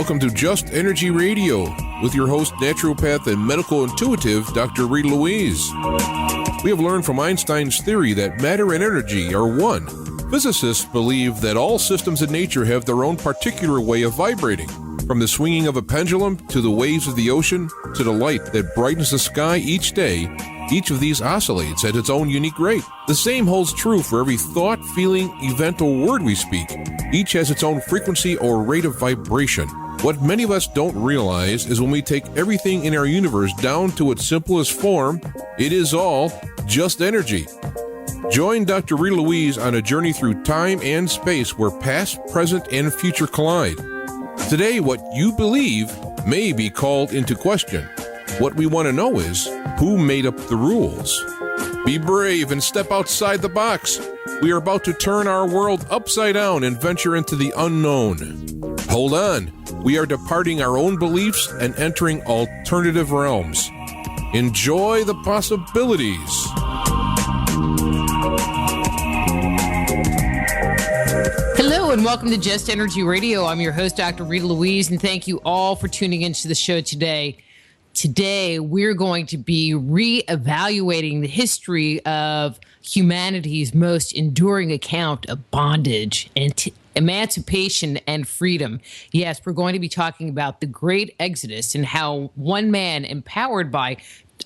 Welcome to Just Energy Radio with your host, naturopath and medical intuitive, Dr. Rita Louise. We have learned from Einstein's theory that matter and energy are one. Physicists believe that all systems in nature have their own particular way of vibrating. From the swinging of a pendulum to the waves of the ocean to the light that brightens the sky each day, each of these oscillates at its own unique rate. The same holds true for every thought, feeling, event, or word we speak. Each has its own frequency or rate of vibration. What many of us don't realize is when we take everything in our universe down to its simplest form, it is all just energy. Join Dr. Rita Louise on a journey through time and space where past, present, and future collide. Today, what you believe may be called into question. What we want to know is, who made up the rules? Be brave and step outside the box. We are about to turn our world upside down and venture into the unknown. Hold on. We are departing our own beliefs and entering alternative realms. Enjoy the possibilities. Hello and welcome to Just Energy Radio. I'm your host, Dr. Rita Louise, and thank you all for tuning into the show today. Today, we're going to be reevaluating the history of humanity's most enduring account of bondage and emancipation and freedom. Yes, we're going to be talking about the Great Exodus and how one man, empowered by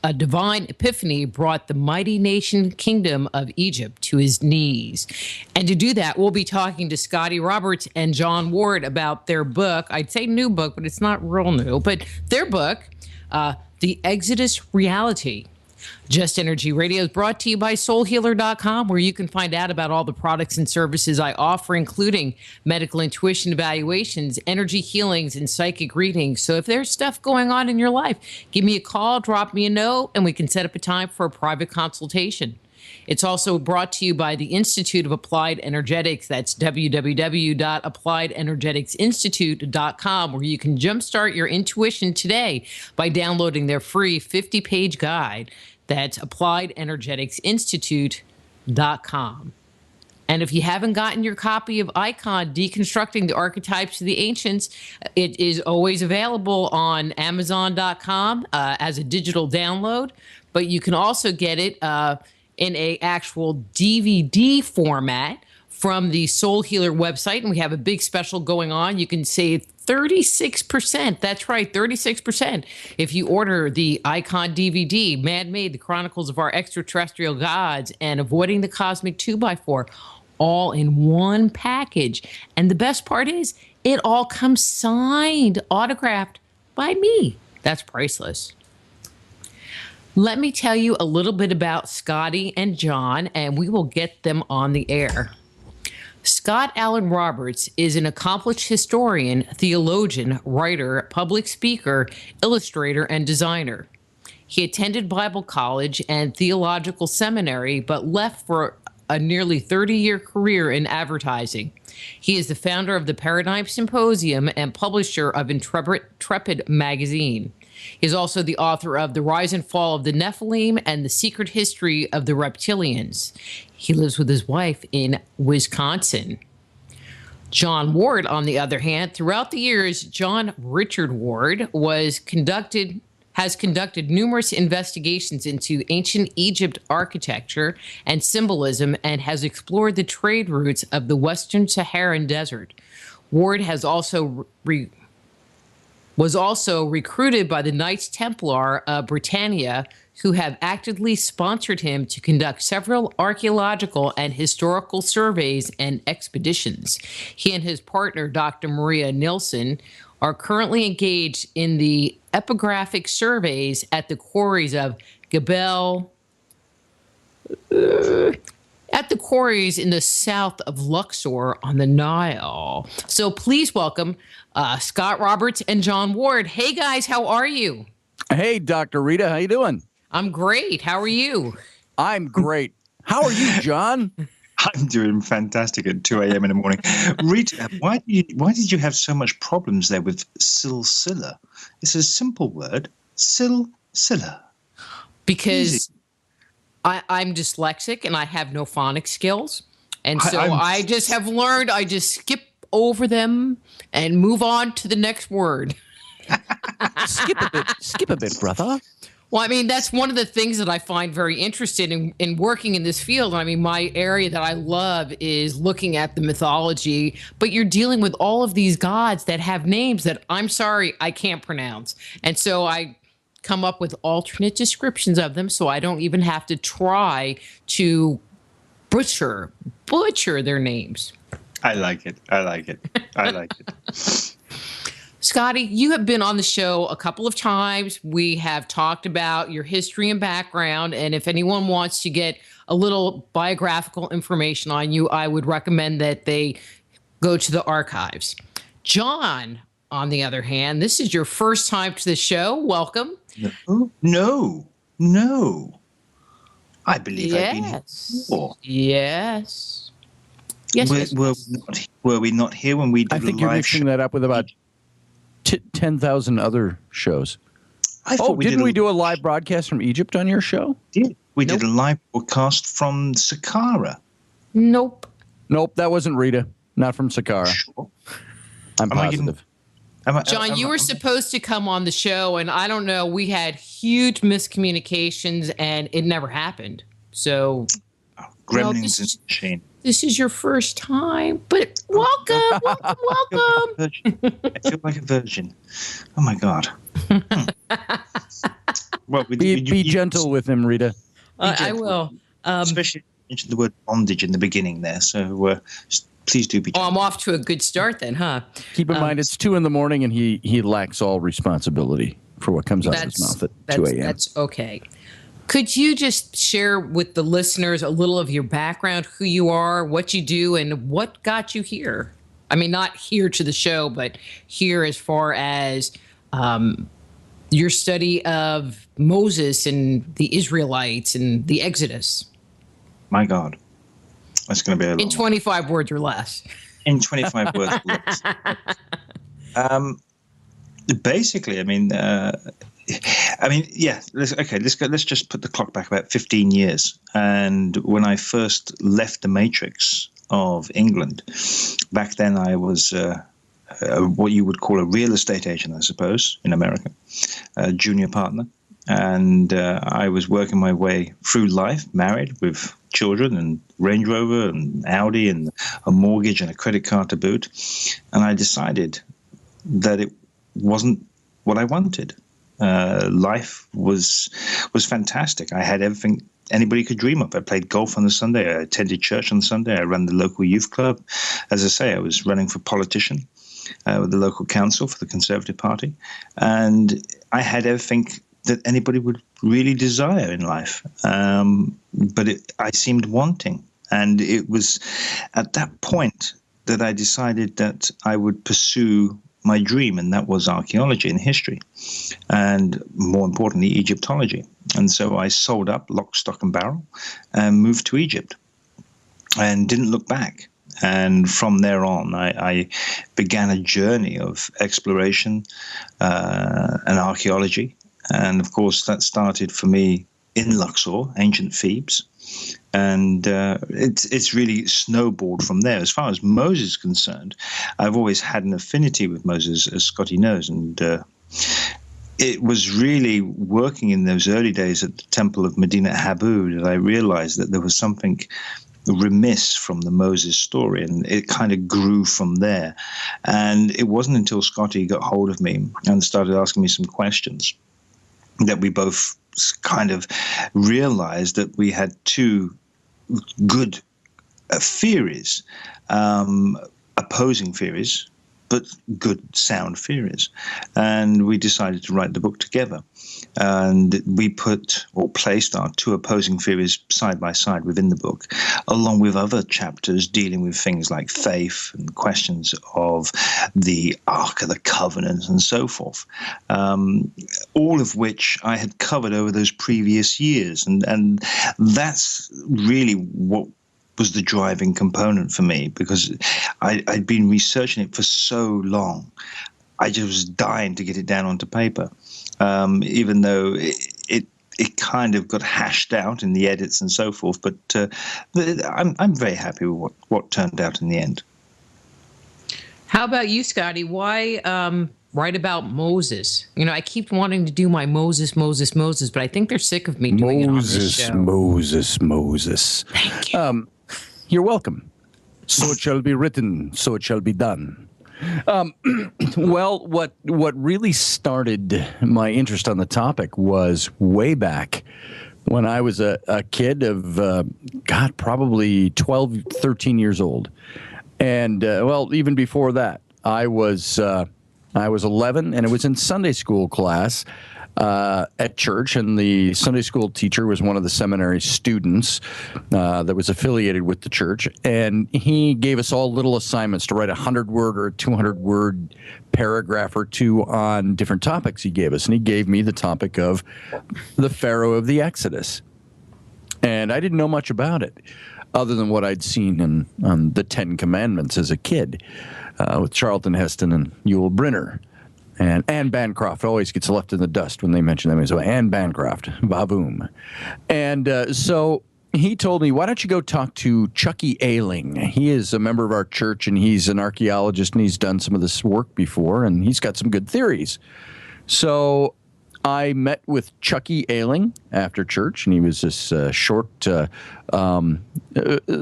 a divine epiphany, brought the mighty nation kingdom of Egypt to his knees. And to do that, we'll be talking to Scotty Roberts and John Ward about their book. I'd say new book, but it's not real new, but their book, The Exodus Reality. Just Energy Radio is brought to you by soulhealer.com, where you can find out about all the products and services I offer, including medical intuition evaluations, energy healings, and psychic readings. So if there's stuff going on in your life, give me a call, drop me a note, and we can set up a time for a private consultation. It's also brought to you by the Institute of Applied Energetics. That's www.appliedenergeticsinstitute.com, where you can jumpstart your intuition today by downloading their free 50-page guide. That's appliedenergeticsinstitute.com. And if you haven't gotten your copy of Icon, Deconstructing the Archetypes of the Ancients, it is always available on Amazon.com as a digital download, but you can also get it in a actual DVD format from the Soul Healer website. And we have a big special going on. You can save 36%. That's right, 36%. If you order the Icon DVD, Man-Made, The Chronicles of Our Extraterrestrial Gods, and Avoiding the Cosmic 2x4, all in one package. And the best part is, it all comes signed, autographed by me. That's priceless. Let me tell you a little bit about Scotty and John, and we will get them on the air. Scott Allen Roberts is an accomplished historian, theologian, writer, public speaker, illustrator, and designer. He attended Bible college and theological seminary, but left for a nearly 30-year career in advertising. He is the founder of the Paradigm Symposium and publisher of Intrepid Magazine. He is also the author of The Rise and Fall of the Nephilim and The Secret History of the Reptilians. He lives with his wife in Wisconsin. John Ward, on the other hand, throughout the years, John Richard Ward has conducted numerous investigations into ancient Egypt architecture and symbolism and has explored the trade routes of the Western Saharan Desert. Ward was also recruited by the Knights Templar of Britannia, who have actively sponsored him to conduct several archaeological and historical surveys and expeditions. He and his partner, Dr. Maria Nilsson, are currently engaged in the epigraphic surveys at the quarries of Gebel, at the quarries in the south of Luxor on the Nile. So please welcome Scott Roberts and John Ward. Hey guys, how are you? Hey, Dr. Rita, how you doing? I'm great. How are you? I'm great. How are you, John? I'm doing fantastic at 2 a.m. in the morning. Rita, why did you have so much problems there with silsila? It's a simple word, silsila. Because I'm dyslexic and I have no phonics skills. And so I just have learned, I just skip over them and move on to the next word. Skip a bit, brother. Well, I mean, that's one of the things that I find very interesting in working in this field. I mean, my area that I love is looking at the mythology, but you're dealing with all of these gods that have names that, I'm sorry, I can't pronounce. And so I come up with alternate descriptions of them so I don't even have to try to butcher their names. I like it. I like it. Scotty, you have been on the show a couple of times. We have talked about your history and background. And if anyone wants to get a little biographical information on you, I would recommend that they go to the archives. John, on the other hand, this is your first time to the show. Welcome. No. I believe I've been here before. Yes. Were we not here when we did I think the you're live mixing show? that up with about 10,000 other shows. Didn't we do a live broadcast from Egypt on your show? We did a live broadcast from Saqqara. Nope, that wasn't Rita. Not from Saqqara. Sure. I'm positive. John, you were supposed to come on the show, and I don't know. We had huge miscommunications, and it never happened. So, Gremlins in the machine. This is your first time, but welcome. I feel like a virgin. Oh my God. Well, be gentle with him, Rita. I will. Especially you mentioned the word bondage in the beginning there, so please do be gentle. Oh, I'm off to a good start then, huh? Keep in mind, it's 2 a.m. and he lacks all responsibility for what comes out of his mouth at 2 a.m. That's okay. Could you just share with the listeners a little of your background, who you are, what you do, and what got you here? I mean, not here to the show, but here as far as your study of Moses and the Israelites and the Exodus. My God. That's going to be a long in 25 words or less. In 25 words or less. Basically, let's just put the clock back about 15 years. And when I first left the matrix of England, back then I was what you would call a real estate agent, I suppose, in America, a junior partner. And I was working my way through life, married with children and Range Rover and Audi and a mortgage and a credit card to boot. And I decided that it wasn't what I wanted. Life was fantastic. I had everything anybody could dream of. I played golf on the Sunday. I attended church on the Sunday. I ran the local youth club. As I say, I was running for politician with the local council for the Conservative Party. And I had everything that anybody would really desire in life. But I seemed wanting. And it was at that point that I decided that I would pursue my dream, and that was archaeology and history, and more importantly, Egyptology. And so I sold up lock, stock, and barrel and moved to Egypt and didn't look back. And from there on, I began a journey of exploration and archaeology. And of course, that started for me in Luxor, ancient Thebes. And it's really snowballed from there. As far as Moses is concerned, I've always had an affinity with Moses, as Scotty knows. And it was really working in those early days at the Temple of Medina Habu that I realized that there was something remiss from the Moses story, and it kind of grew from there. And it wasn't until Scotty got hold of me and started asking me some questions that we both kind of realized that we had two good theories, opposing theories, but good sound theories. And we decided to write the book together. And we placed our two opposing theories side by side within the book, along with other chapters dealing with things like faith and questions of the Ark of the Covenant and so forth, all of which I had covered over those previous years. And that's really what was the driving component for me, because I'd been researching it for so long. I just was dying to get it down onto paper, even though it kind of got hashed out in the edits and so forth. But I'm very happy with what turned out in the end. How about you, Scotty? Why write about Moses? I keep wanting to do my Moses, but I think they're sick of me doing it on this show. Moses. Thank you. You're welcome. So it shall be written, so it shall be done. Well, what really started my interest on the topic was way back when I was a kid of, probably 12, 13 years old. And, even before that, I was 11, and it was in Sunday school class at church, and the Sunday school teacher was one of the seminary students that was affiliated with the church, and he gave us all little assignments to write a 100-word or a 200-word paragraph or two on different topics he gave us, and he gave me the topic of the Pharaoh of the Exodus, and I didn't know much about it other than what I'd seen on the Ten Commandments as a kid with Charlton Heston and Yul Brynner. And Anne Bancroft always gets left in the dust when they mention them. So Anne Bancroft, Vavoom. And so he told me, why don't you go talk to Chucky Ailing? He is a member of our church, and he's an archaeologist, and he's done some of this work before, and he's got some good theories. So I met with Chucky Ailing after church, and he was this short,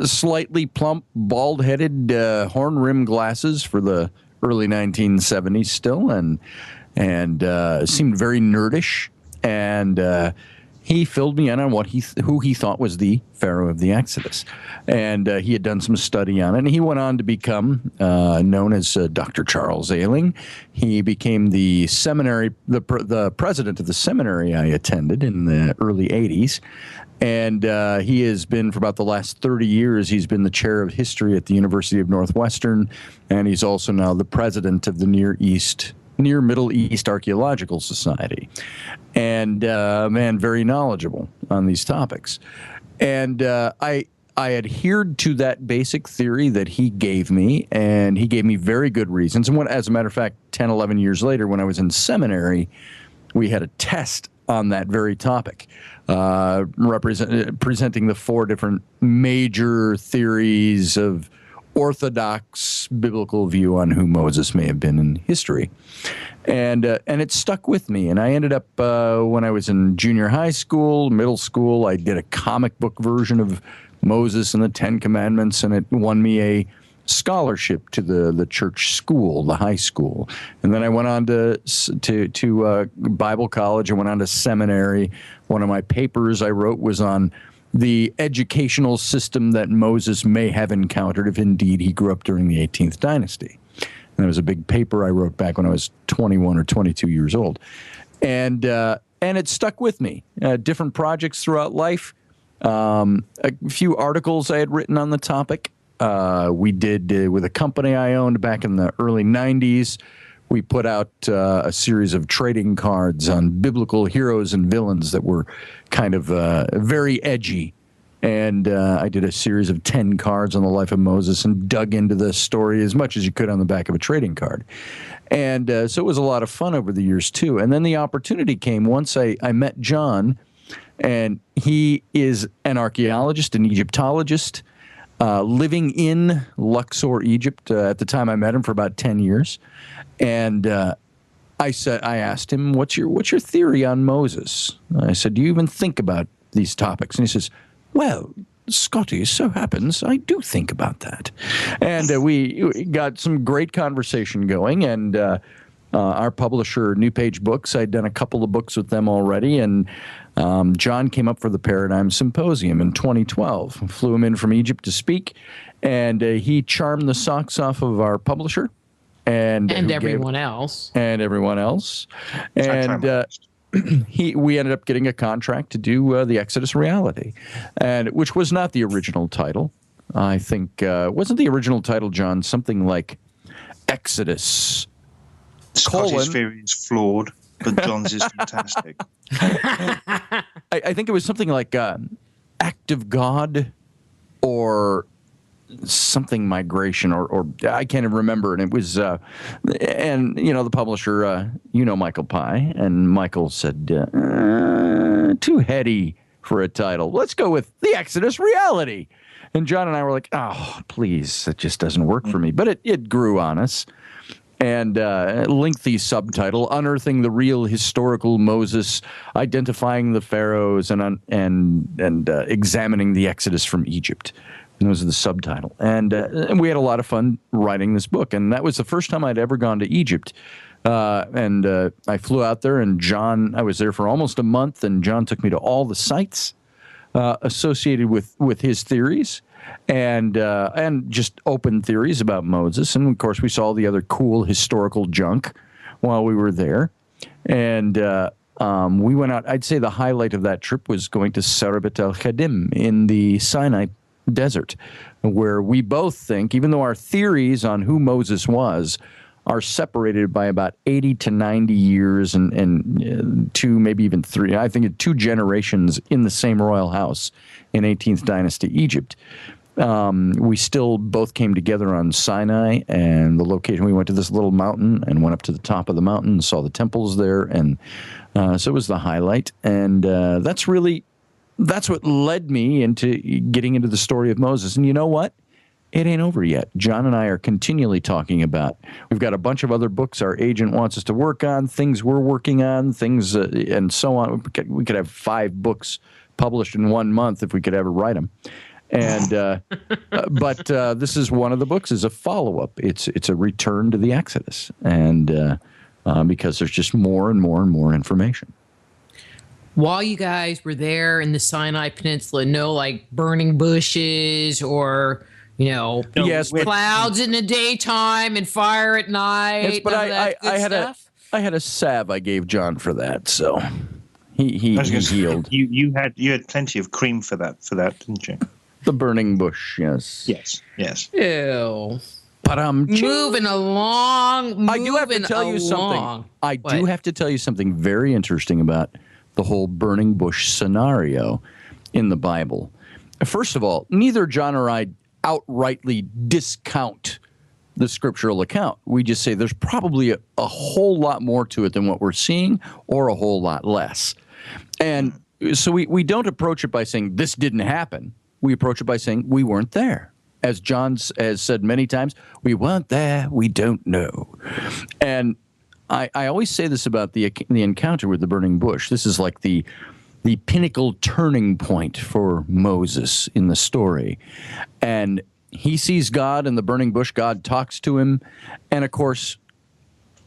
slightly plump, bald-headed, horn-rimmed glasses for the early 1970s still, and seemed very nerdish, and he filled me in on who he thought was the Pharaoh of the Exodus, and he had done some study on it, and he went on to become known as Dr. Charles Ailing. He became the seminary, the president of the seminary I attended in the early 80s. And he has been, for about the last 30 years, he's been the chair of history at the University of Northwestern, and he's also now the president of the Near Middle East Archaeological Society. And, very knowledgeable on these topics. And I adhered to that basic theory that he gave me, and he gave me very good reasons. And as a matter of fact, 10, 11 years later, when I was in seminary, we had a test on that very topic, presenting the four different major theories of orthodox biblical view on who Moses may have been in history. And it stuck with me. And I ended up, when I was in junior high school, middle school, I did a comic book version of Moses and the Ten Commandments, and it won me a scholarship to the church school, the high school. And then I went on to Bible college. I went on to seminary. One of my papers I wrote was on the educational system that Moses may have encountered if indeed he grew up during the 18th dynasty. And it was a big paper I wrote back when I was 21 or 22 years old. And it stuck with me. Different projects throughout life. A few articles I had written on the topic. We did with a company I owned back in the early 90s. We put out a series of trading cards on biblical heroes and villains that were kind of very edgy. And I did a series of 10 cards on the life of Moses and dug into the story as much as you could on the back of a trading card. And so it was a lot of fun over the years, too. And then the opportunity came once I met John, and he is an archaeologist, an Egyptologist, living in Luxor, Egypt, at the time I met him for about 10 years. And I asked him, what's your theory on Moses? I said, do you even think about these topics? And he says, well, Scotty, so happens I do think about that. And we got some great conversation going, and our publisher, New Page Books, I'd done a couple of books with them already, and John came up for the Paradigm Symposium in 2012. Flew him in from Egypt to speak, and he charmed the socks off of our publisher. And everyone else. And everyone else. And we ended up getting a contract to do the Exodus Reality, which was not the original title. I think, wasn't the original title, John, something like Exodus. Scotty's theory is flawed, but John's is fantastic. I think it was something like Act of God or something migration or I can't even remember. And it was, and the publisher, Michael Pye, and Michael said, too heady for a title. Let's go with The Exodus Reality. And John and I were like, oh, please, that just doesn't work for me. But it grew on us. And lengthy subtitle, Unearthing the Real Historical Moses, Identifying the Pharaohs, and Examining the Exodus from Egypt. And those are the subtitle. And we had a lot of fun writing this book. And that was the first time I'd ever gone to Egypt. I flew out there, and I was there for almost a month, and John took me to all the sites associated with his theories. And just open theories about Moses. And, of course, we saw all the other cool historical junk while we were there. And we went out. I'd say the highlight of that trip was going to Sarabat al-Khadim in the Sinai Desert, where we both think, even though our theories on who Moses was are separated by about 80 to 90 years and two, maybe even three, I think 2 generations in the same royal house in 18th dynasty Egypt. We still both came together on Sinai, and the location, we went to this little mountain and went up to the top of the mountain and saw the temples there. And so it was the highlight. And that's what led me into getting into the story of Moses. And you know what? It ain't over yet. John and I are continually talking about, we've got a bunch of other books our agent wants us to work on, things we're working on, things and so on. We could have 5 books published in 1 month if we could ever write them. And but this is one of the books, is a follow-up. It's a return to the Exodus, and because there's just more and more and more information. While you guys were there in the Sinai Peninsula, no like burning bushes or yes, clouds in the daytime and fire at night. Yes, but I had a salve I gave John for that, so he healed. You had plenty of cream for that, didn't you? The burning bush, yes. Yes. Ew. Moving along. I do have to tell you something. I do have to tell you something very interesting about the whole burning bush scenario in the Bible. First of all, neither John or I outrightly discount the scriptural account. We just say there's probably a whole lot more to it than what we're seeing, or a whole lot less. And so we don't approach it by saying this didn't happen. We approach it by saying we weren't there. As John has said many times, we weren't there, we don't know. And I always say this about the encounter with the burning bush. This is like the pinnacle turning point for Moses in the story. And he sees God in the burning bush. God talks to him. And, of course,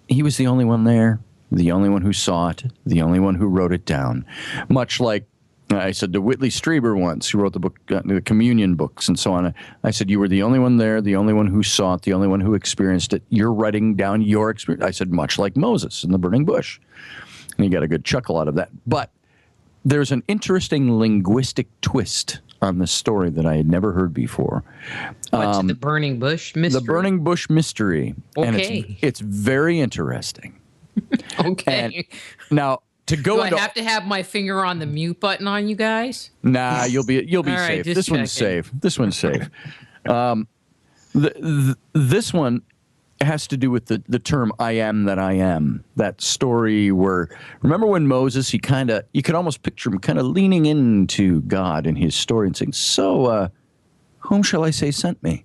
he was the only one there, the only one who saw it, the only one who wrote it down. Much like I said to Whitley Strieber once, who wrote the book, the communion books and so on. I said, you were the only one there, the only one who saw it, the only one who experienced it. You're writing down your experience. I said, much like Moses in the burning bush. And he got a good chuckle out of that. But there's an interesting linguistic twist on this story that I had never heard before. What's the burning bush mystery? The burning bush mystery. Okay. And it's very interesting. Okay. And now, to go Do I have to have my finger on the mute button on you guys? Nah, you'll be All safe. right, This one's safe. This one's safe. This one has to do with the term "I am that I am." That story where, remember when Moses, you could almost picture him kind of leaning into God in his story and saying, "So, whom shall I say sent me?"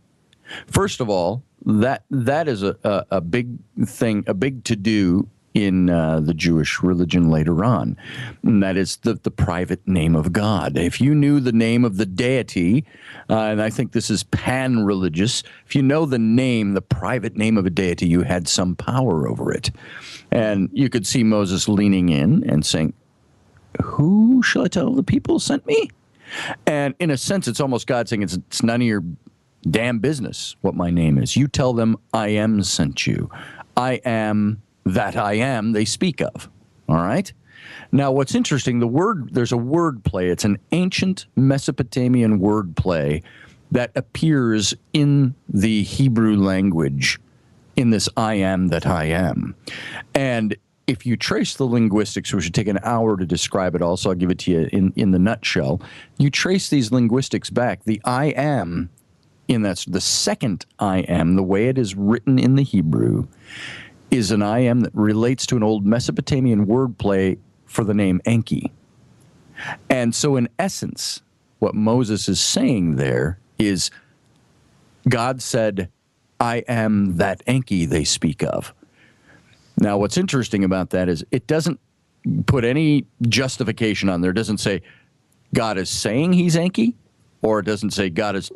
First of all, that is a big thing, a big to do in the Jewish religion later on. And that is the private name of God. If you knew the name of the deity, and I think this is pan-religious, if you know the private name of a deity, you had some power over it. And you could see Moses leaning in and saying, who shall I tell the people sent me? And in a sense, it's almost God saying, it's none of your damn business what my name is. You tell them I am sent you. I am that I am they speak of. All right? Now, what's interesting, there's a word play. It's an ancient Mesopotamian word play that appears in the Hebrew language in this I am that I am. And if you trace the linguistics, which would take an hour to describe it all, so I'll give it to you in the nutshell. You trace these linguistics back. The I am, the second I am, the way it is written in the Hebrew, is an I am that relates to an old Mesopotamian wordplay for the name Enki. And so in essence, what Moses is saying there is God said, I am that Enki they speak of. Now, what's interesting about that is it doesn't put any justification on there. It doesn't say God is saying he's Enki, or it doesn't say God is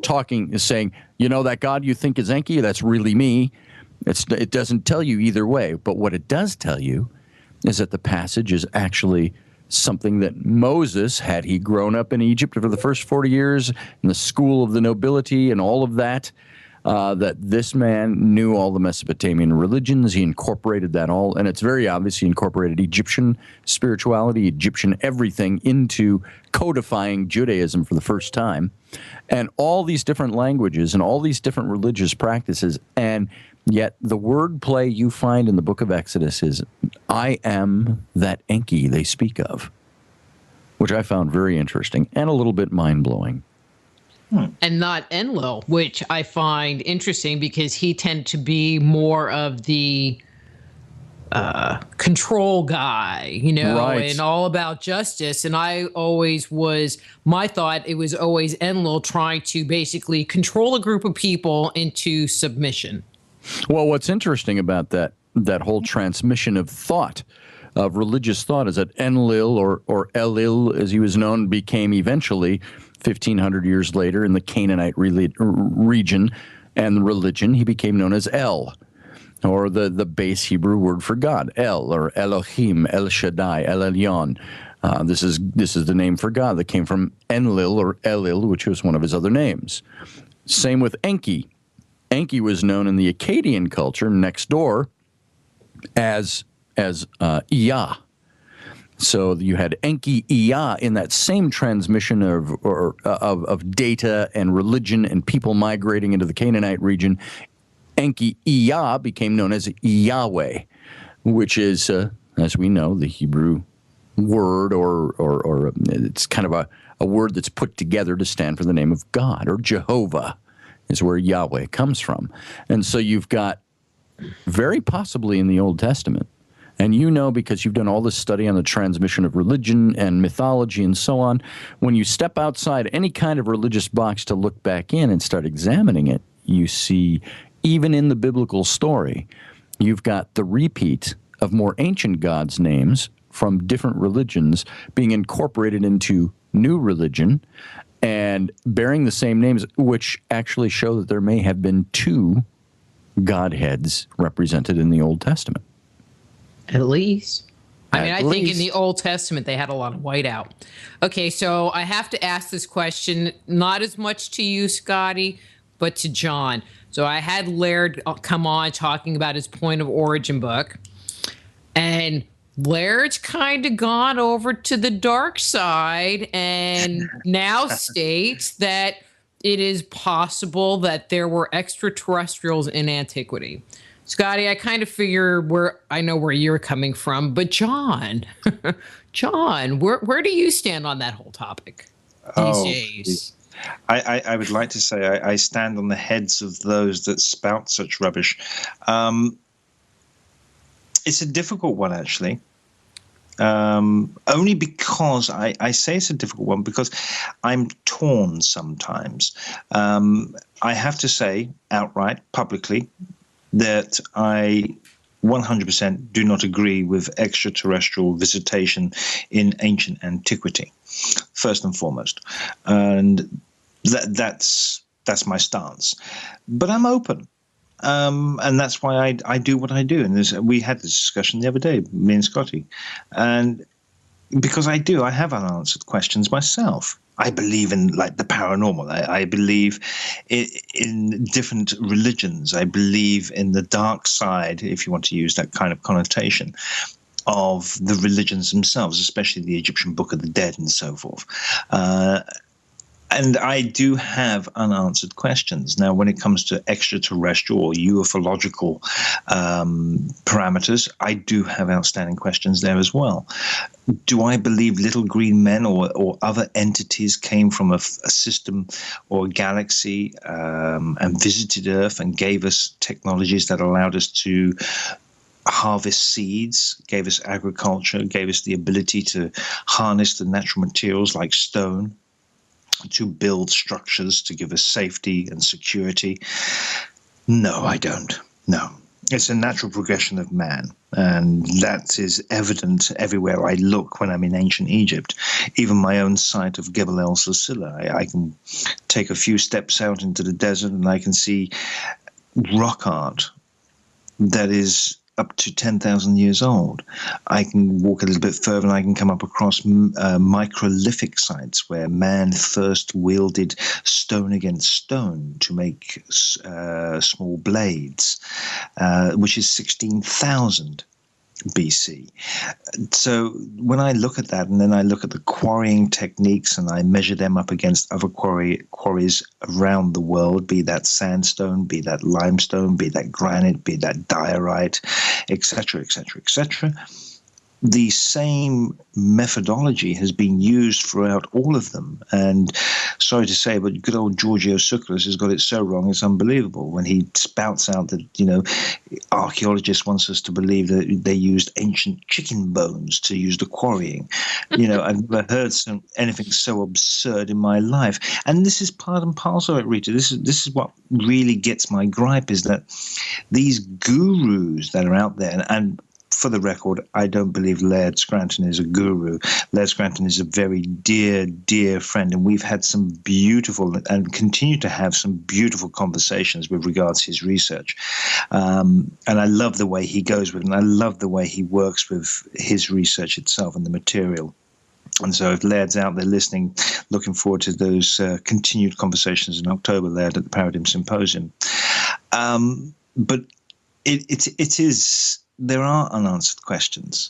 saying, that God you think is Enki, that's really me. It doesn't tell you either way. But what it does tell you is that the passage is actually something that Moses, had he grown up in Egypt for the first 40 years in the school of the nobility and all of that, that this man knew all the Mesopotamian religions. He incorporated that all, and it's very obvious he incorporated Egyptian spirituality, Egyptian everything into codifying Judaism for the first time, and all these different languages and all these different religious practices. And yet the wordplay you find in the book of Exodus is, I am that Enki they speak of, which I found very interesting and a little bit mind-blowing. And not Enlil, which I find interesting because he tended to be more of the control guy, Right. and all about justice. And my thought, it was always Enlil trying to basically control a group of people into submission. Well, what's interesting about that whole transmission of thought, of religious thought, is that Enlil, or Elil, as he was known, became eventually, 1,500 years later, in the Canaanite region and religion, he became known as El, or the base Hebrew word for God, El, or Elohim, El Shaddai, El Elyon. This is the name for God that came from Enlil, or Elil, which was one of his other names. Same with Enki. Enki was known in the Akkadian culture next door as Ea. So you had Enki Ea in that same transmission of data and religion and people migrating into the Canaanite region. Enki Ea became known as Yahweh, which is, as we know, the Hebrew word, or it's kind of a word that's put together to stand for the name of God, or Jehovah is where Yahweh comes from. And so you've got, very possibly in the Old Testament, and because you've done all this study on the transmission of religion and mythology and so on, when you step outside any kind of religious box to look back in and start examining it, you see, even in the biblical story, you've got the repeat of more ancient gods' names from different religions being incorporated into new religion and bearing the same names, which actually show that there may have been two godheads represented in the Old Testament. At least. I think in least. the Old Testament, they had a lot of whiteout. Okay, so I have to ask this question, not as much to you, Scotty, but to John. So I had Laird come on talking about his Point of Origin book, and Laird's kind of gone over to the dark side and now states that it is possible that there were extraterrestrials in antiquity. Scotty, I kind of figure I know where you're coming from, but John, where do you stand on that whole topic these days? I would like to say I stand on the heads of those that spout such rubbish. It's a difficult one, actually. Only because I say it's a difficult one because I'm torn sometimes. I have to say outright, publicly, that I 100% do not agree with extraterrestrial visitation in ancient antiquity, first and foremost. And that's my stance. But I'm open. And that's why I do what I do. And we had this discussion the other day, me and Scotty. And because I have unanswered questions myself. I believe in the paranormal. I believe in different religions. I believe in the dark side, if you want to use that kind of connotation, of the religions themselves, especially the Egyptian Book of the Dead and so forth. And I do have unanswered questions. Now, when it comes to extraterrestrial or ufological parameters, I do have outstanding questions there as well. Do I believe little green men or other entities came from a system or a galaxy and visited Earth and gave us technologies that allowed us to harvest seeds, gave us agriculture, gave us the ability to harness the natural materials like stone, to build structures to give us safety and security? No, I don't. No. It's a natural progression of man, and that is evident everywhere I look when I'm in ancient Egypt. Even my own site of Gebel El Silsila, I can take a few steps out into the desert and I can see rock art that is up to 10,000 years old. I can walk a little bit further and I can come up across microlithic sites where man first wielded stone against stone to make small blades, which is 16,000 BC. So when I look at that, and then I look at the quarrying techniques and I measure them up against other quarries around the world, be that sandstone, be that limestone, be that granite, be that diorite, etc., etc., etc., the same methodology has been used throughout all of them. And sorry to say, but good old Giorgio Tsoukalos has got it so wrong, it's unbelievable. When he spouts out that, archaeologists wants us to believe that they used ancient chicken bones to use the quarrying. I've never heard anything so absurd in my life. And this is part and parcel of it, Rita. This is what really gets my gripe, is that these gurus that are out there, and for the record, I don't believe Laird Scranton is a guru. Laird Scranton is a very dear, dear friend, and we've had some beautiful and continue to have some beautiful conversations with regards to his research. And I love the way he goes with it, and I love the way he works with his research itself and the material. And so if Laird's out there listening, looking forward to those continued conversations in October, Laird, at the Paradigm Symposium. But it is... There are unanswered questions,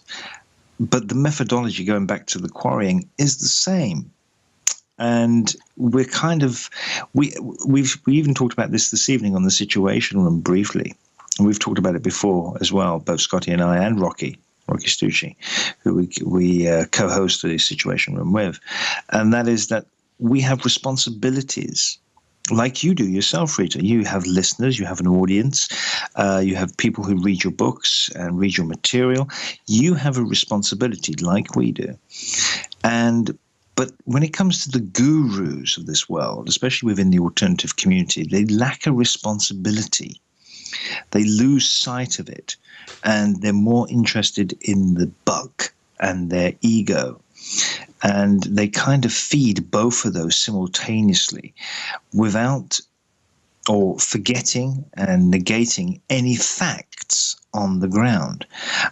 but the methodology, going back to the quarrying, is the same. And we're we even talked about this evening on the Situation Room briefly. And we've talked about it before as well, both Scotty and I, and Rocky Stucci, who we co-host the Situation Room with. And that is that we have responsibilities, like you do yourself, Rita. You have listeners, you have an audience, you have people who read your books and read your material. You have a responsibility like we do. But when it comes to the gurus of this world, especially within the alternative community, they lack a responsibility. They lose sight of it, and they're more interested in the buck and their ego. And they kind of feed both of those simultaneously without or forgetting and negating any facts on the ground.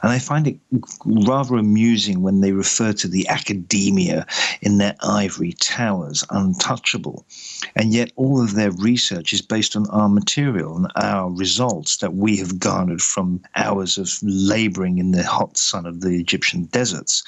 And I find it rather amusing when they refer to the academia in their ivory towers, untouchable. And yet all of their research is based on our material and our results that we have garnered from hours of laboring in the hot sun of the Egyptian deserts.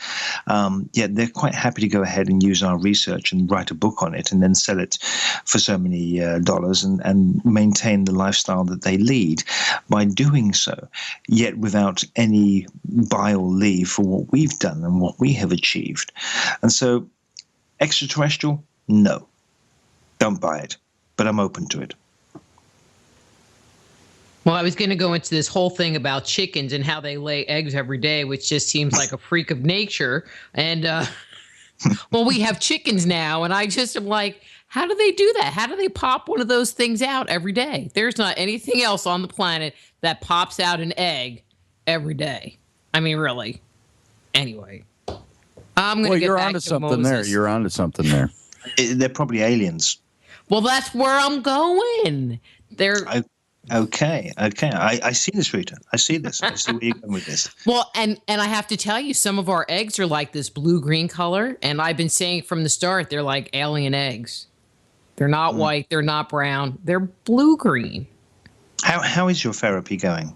Yet they're quite happy to go ahead and use our research and write a book on it and then sell it for so many dollars and maintain the lifestyle that they lead by doing so, yet without any buy or leave for what we've done and what we have achieved. And so, extraterrestrial, no. Don't buy it, but I'm open to it. Well, I was going to go into this whole thing about chickens and how they lay eggs every day, which just seems like a freak of nature. And, well, we have chickens now, and I just am like, how do they do that? How do they pop one of those things out every day? There's not anything else on the planet that pops out an egg every day. I mean, really. Anyway, I'm going to get back to something there. You're onto something there. They're probably aliens. Well, that's where I'm going. Okay. I see this, Rita. I see this. I see where you're going with this. Well, and I have to tell you, some of our eggs are like this blue-green color, and I've been saying from the start, they're like alien eggs. They're not white. They're not brown. They're blue-green. How is your therapy going?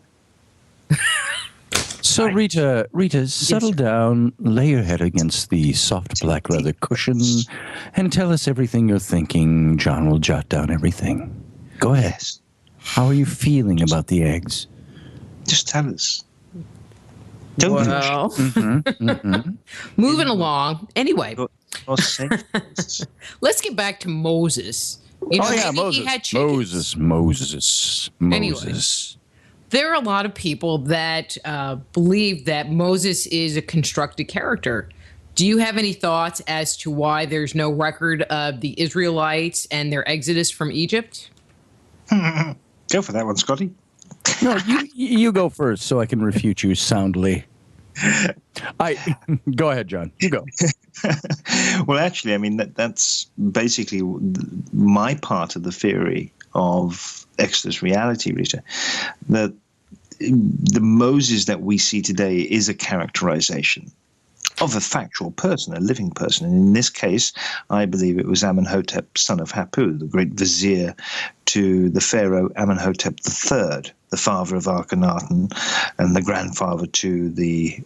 So, Rita, settle down, lay your head against the soft black leather cushion, and tell us everything you're thinking. John will jot down everything. Go ahead. Yes. How are you feeling about the eggs? Just tell us. Don't moving along. Anyway, let's get back to Moses. Moses. He had chickens. Moses. Anyway, there are a lot of people that believe that Moses is a constructed character. Do you have any thoughts as to why there's no record of the Israelites and their exodus from Egypt? Go for that one, Scotty. No, you go first so I can refute you soundly. Go ahead, John. You go. Well, actually, I mean, that's basically my part of the theory of extraterrestriality, Rita. That the Moses that we see today is a characterization of a factual person, a living person. And in this case, I believe it was Amenhotep, son of Hapu, the great vizier to the pharaoh Amenhotep III, the father of Akhenaten and the grandfather to the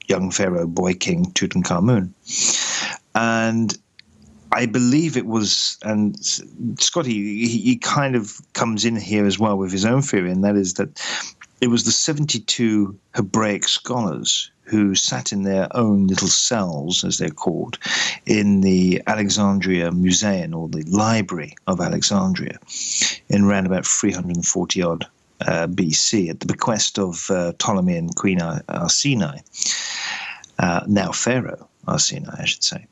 young pharaoh, boy king Tutankhamun. And I believe it was, and Scotty, he kind of comes in here as well with his own theory, and that is that it was the 72 Hebraic scholars who sat in their own little cells, as they're called, in the Alexandria Museum, or the Library of Alexandria, in around about 340-odd BC, at the bequest of Ptolemy and Queen Arsinoe, now Pharaoh Arsinoe, I should say.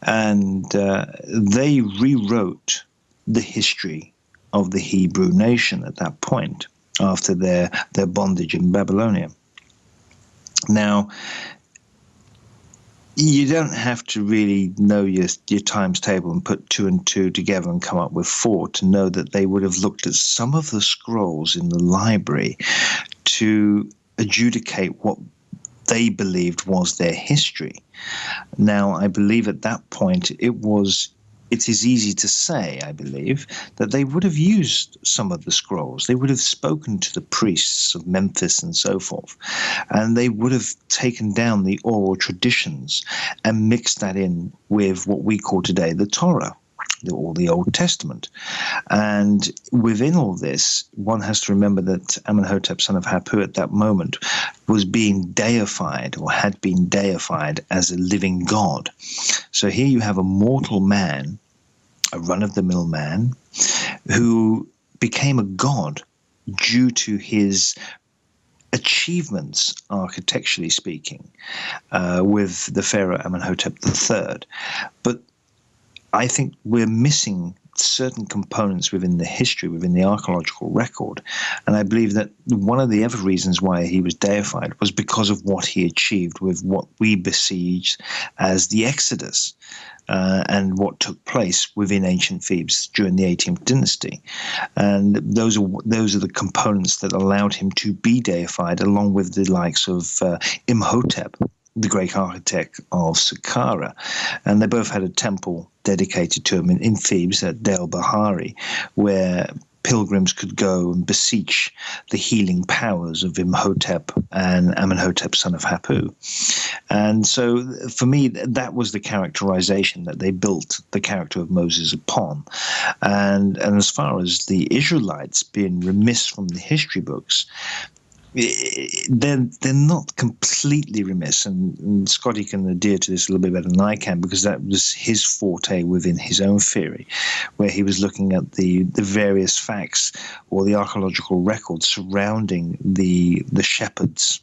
And they rewrote the history of the Hebrew nation at that point, after their bondage in Babylonia. Now, you don't have to really know your times table and put 2 and 2 together and come up with 4 to know that they would have looked at some of the scrolls in the library to adjudicate what they believed was their history. Now, I believe at that point it is easy to say, I believe, that they would have used some of the scrolls. They would have spoken to the priests of Memphis and so forth, and they would have taken down the oral traditions and mixed that in with what we call today the Torah, or the Old Testament. And within all this, one has to remember that Amenhotep, son of Hapu, at that moment was being deified, or had been deified, as a living god. So here you have a mortal man, a run-of-the-mill man, who became a god due to his achievements, architecturally speaking, with the pharaoh Amenhotep III. But I think we're missing certain components within the history, within the archaeological record. And I believe that one of the other reasons why he was deified was because of what he achieved with what we besiege as the Exodus, and what took place within ancient Thebes during the 18th dynasty. And those are the components that allowed him to be deified, along with the likes of Imhotep, the great architect of Saqqara. And they both had a temple dedicated to him in Thebes at Del Bahari, where pilgrims could go and beseech the healing powers of Imhotep and Amenhotep, son of Hapu. And so for me, that was the characterization that they built the character of Moses upon. And as far as the Israelites being remiss from the history books, they're not completely remiss, and Scotty can adhere to this a little bit better than I can, because that was his forte within his own theory, where he was looking at the various facts or the archaeological records surrounding the shepherds,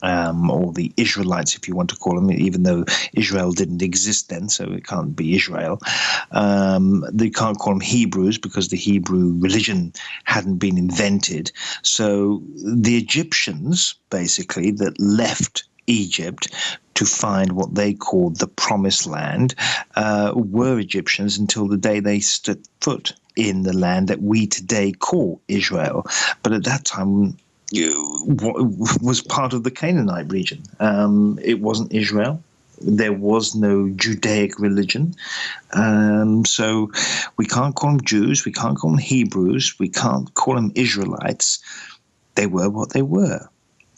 or the Israelites, if you want to call them, even though Israel didn't exist then, so it can't be Israel. They can't call them Hebrews because the Hebrew religion hadn't been invented. So the Egyptians, basically, that left Egypt to find what they called the Promised Land, were Egyptians until the day they stood foot in the land that we today call Israel. But at that time, was part of the Canaanite region. It wasn't Israel. There was no Judaic religion. So we can't call them Jews. We can't call them Hebrews. We can't call them Israelites. They were what they were.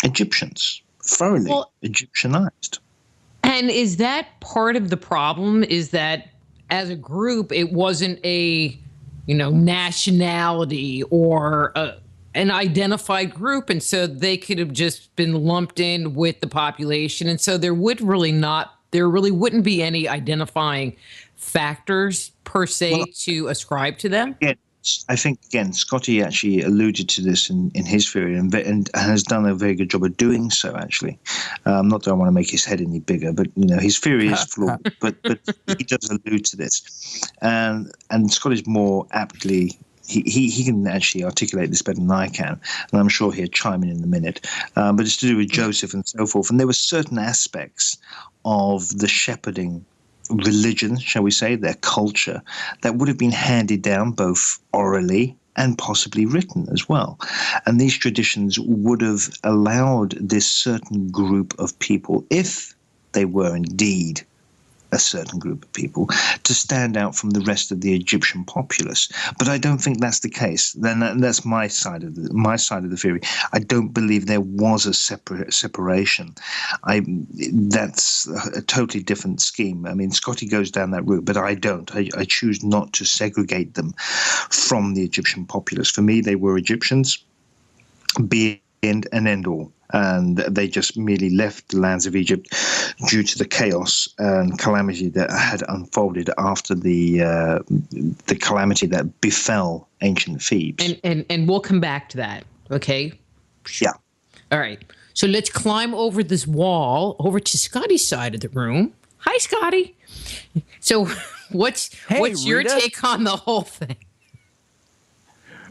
Egyptians. Thoroughly Egyptianized. And is that part of the problem, is that as a group, it wasn't a, nationality or an identified group, and so they could have just been lumped in with the population, and so there really wouldn't be any identifying factors per se to ascribe to them? Yeah, I think, again, Scotty actually alluded to this in his theory, and has done a very good job of doing so, actually. Not that I want to make his head any bigger, but his theory is flawed, but he does allude to this. And Scotty's more aptly he can actually articulate this better than I can, and I'm sure he'll chime in a minute. But it's to do with Joseph and so forth. And there were certain aspects of the shepherding religion, shall we say, their culture, that would have been handed down both orally and possibly written as well. And these traditions would have allowed this certain group of people, if they were indeed a certain group of people, to stand out from the rest of the Egyptian populace. But I don't think that's the case. Then that's my side of the theory. I don't believe there was a separation. That's a totally different scheme. I mean, Scotty goes down that route, but I don't. I choose not to segregate them from the Egyptian populace. For me, they were Egyptians, be end and end all. And they just merely left the lands of Egypt due to the chaos and calamity that had unfolded after the calamity that befell ancient Thebes. And we'll come back to that, okay? Yeah. All right. So let's climb over this wall over to Scotty's side of the room. Hi, Scotty. So what's your Rita? take on the whole thing?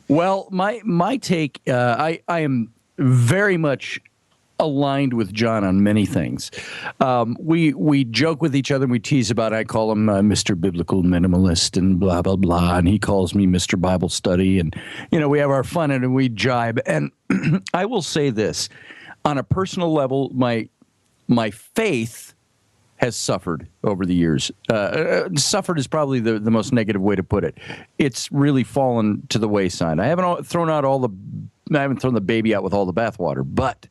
Well, my take, I am very much aligned with John on many things. We joke with each other and we tease about, I call him Mr. Biblical Minimalist and blah, blah, blah. And he calls me Mr. Bible Study. And, we have our fun and we jibe. And I will say this, on a personal level, my faith has suffered over the years. Suffered is probably the most negative way to put it. It's really fallen to the wayside. I haven't thrown the baby out with all the bathwater, but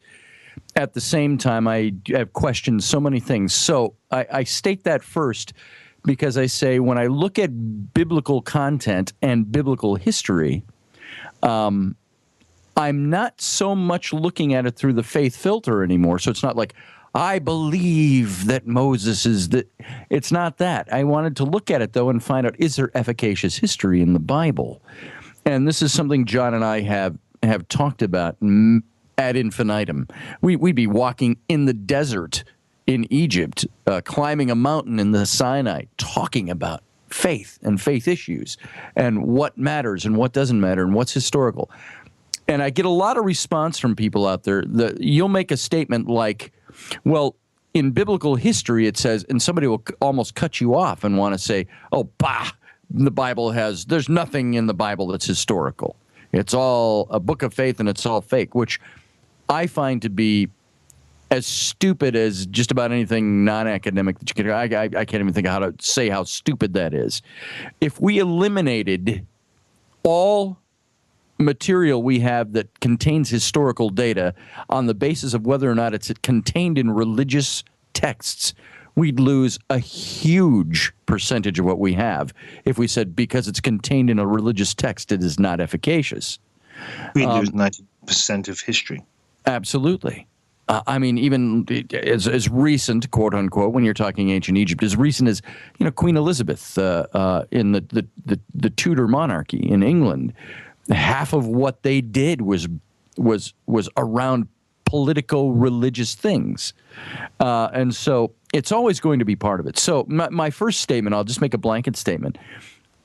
at the same time, I have questioned so many things. So I state that first because I say when I look at biblical content and biblical history, I'm not so much looking at it through the faith filter anymore. So it's not like, I believe that Moses is that. It's not that. I wanted to look at it, though, and find out, is there efficacious history in the Bible? And this is something John and I have talked about ad infinitum. We'd be walking in the desert in Egypt, climbing a mountain in the Sinai, talking about faith and faith issues and what matters and what doesn't matter and what's historical. And I get a lot of response from people out there that you'll make a statement like, well, in biblical history, it says, and somebody will almost cut you off and want to say, oh, there's nothing in the Bible that's historical. It's all a book of faith and it's all fake, which I find to be as stupid as just about anything non-academic that you can. I can't even think of how to say how stupid that is. If we eliminated all material we have that contains historical data on the basis of whether or not it's contained in religious texts, we'd lose a huge percentage of what we have if we said because it's contained in a religious text, it is not efficacious. We'd lose 90% of history. Absolutely. I mean, even as recent, quote unquote, when you're talking ancient Egypt, as recent as Queen Elizabeth in the Tudor monarchy in England, half of what they did was around politico-religious things, and so it's always going to be part of it. So my first statement, I'll just make a blanket statement.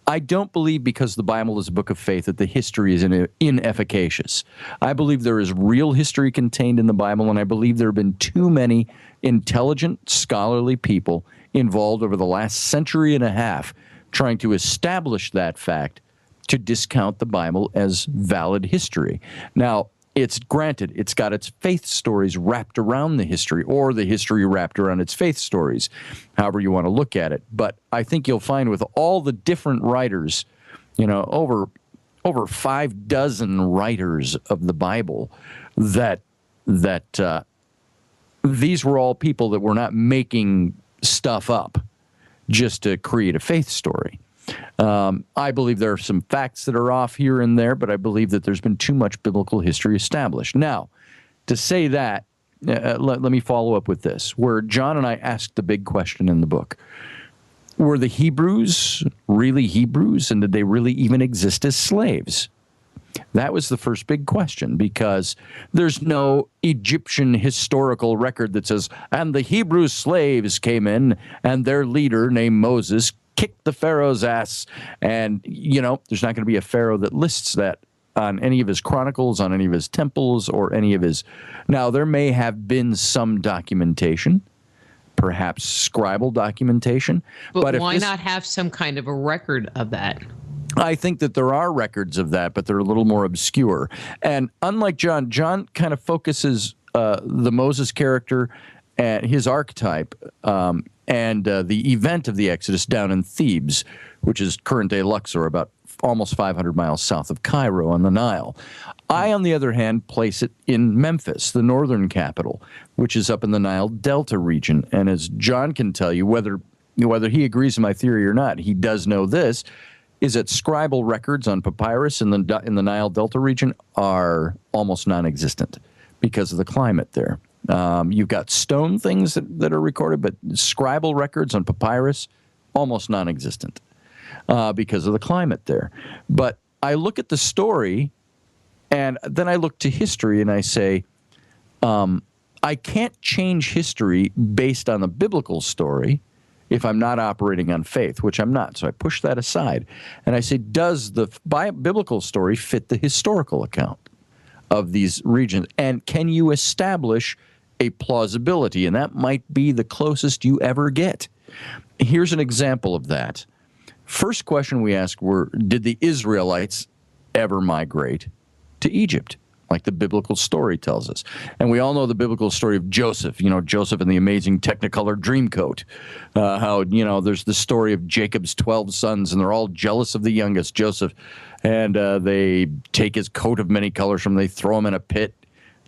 I don't believe because the Bible is a book of faith that the history is inefficacious. I believe there is real history contained in the Bible, and I believe there have been too many intelligent, scholarly people involved over the last century and a half trying to establish that fact to discount the Bible as valid history. Now, it's granted, it's got its faith stories wrapped around the history, or the history wrapped around its faith stories, however you want to look at it. But I think you'll find with all the different writers, over 5 dozen writers of the Bible, that these were all people that were not making stuff up just to create a faith story. I believe there are some facts that are off here and there, but I believe that there's been too much biblical history established. Now, to say that, let me follow up with this, where John and I asked the big question in the book. Were the Hebrews really Hebrews, and did they really even exist as slaves? That was the first big question, because there's no Egyptian historical record that says, and the Hebrew slaves came in, and their leader, named Moses, kicked the Pharaoh's ass. And, there's not going to be a Pharaoh that lists that on any of his chronicles, on any of his temples, or any of his... Now, there may have been some documentation, perhaps scribal documentation. But why not have some kind of a record of that? I think that there are records of that, but they're a little more obscure. And unlike John kind of focuses the Moses character and his archetype and the event of the Exodus down in Thebes, which is current-day Luxor, about almost 500 miles south of Cairo on the Nile. I, on the other hand, place it in Memphis, the northern capital, which is up in the Nile Delta region. And as John can tell you, whether he agrees with my theory or not, he does know this, is that scribal records on papyrus in the Nile Delta region are almost non-existent because of the climate there. You've got stone things that are recorded, but scribal records on papyrus, almost non-existent because of the climate there. But I look at the story, and then I look to history, and I say, I can't change history based on the biblical story if I'm not operating on faith, which I'm not. So I push that aside. And I say, does the biblical story fit the historical account of these regions? And can you establish a plausibility? And that might be the closest you ever get. Here's an example of that. First question we asked were, did the Israelites ever migrate to Egypt, like the biblical story tells us? And we all know the biblical story of Joseph, Joseph in the amazing Technicolor Dreamcoat, how, there's the story of Jacob's 12 sons, and they're all jealous of the youngest, Joseph, and they take his coat of many colors from him, they throw him in a pit,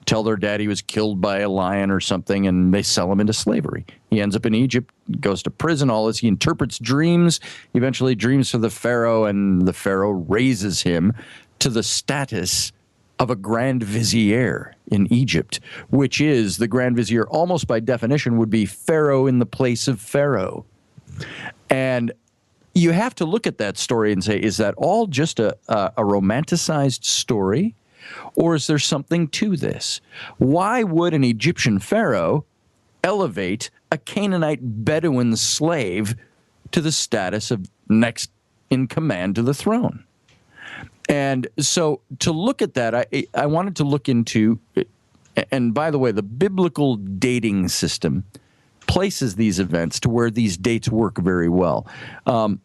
tell their dad he was killed by a lion or something, and they sell him into slavery. He ends up in Egypt, goes to prison, all this. He interprets dreams, eventually dreams for the Pharaoh, and the Pharaoh raises him to the status of a grand vizier in Egypt, which is the grand vizier almost by definition would be Pharaoh in the place of Pharaoh. And you have to look at that story and say, is that all just a romanticized story? Or is there something to this? Why would an Egyptian pharaoh elevate a Canaanite Bedouin slave to the status of next in command to the throne? And so to look at that, I wanted to look into, and by the way, the biblical dating system places these events to where these dates work very well. You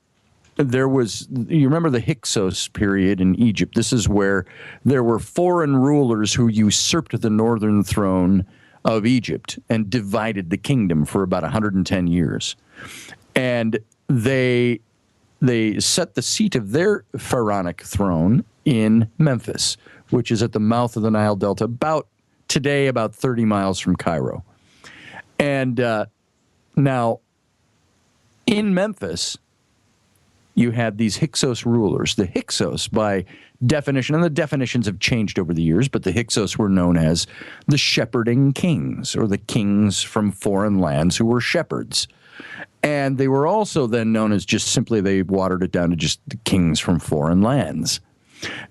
remember the Hyksos period in Egypt. This is where there were foreign rulers who usurped the northern throne of Egypt and divided the kingdom for about 110 years. And they set the seat of their pharaonic throne in Memphis, which is at the mouth of the Nile Delta, about 30 miles from Cairo. And now, in Memphis, you had these Hyksos rulers. The Hyksos, by definition, and the definitions have changed over the years, but the Hyksos were known as the shepherding kings, or the kings from foreign lands who were shepherds. And they were also then known as just simply, they watered it down to just the kings from foreign lands.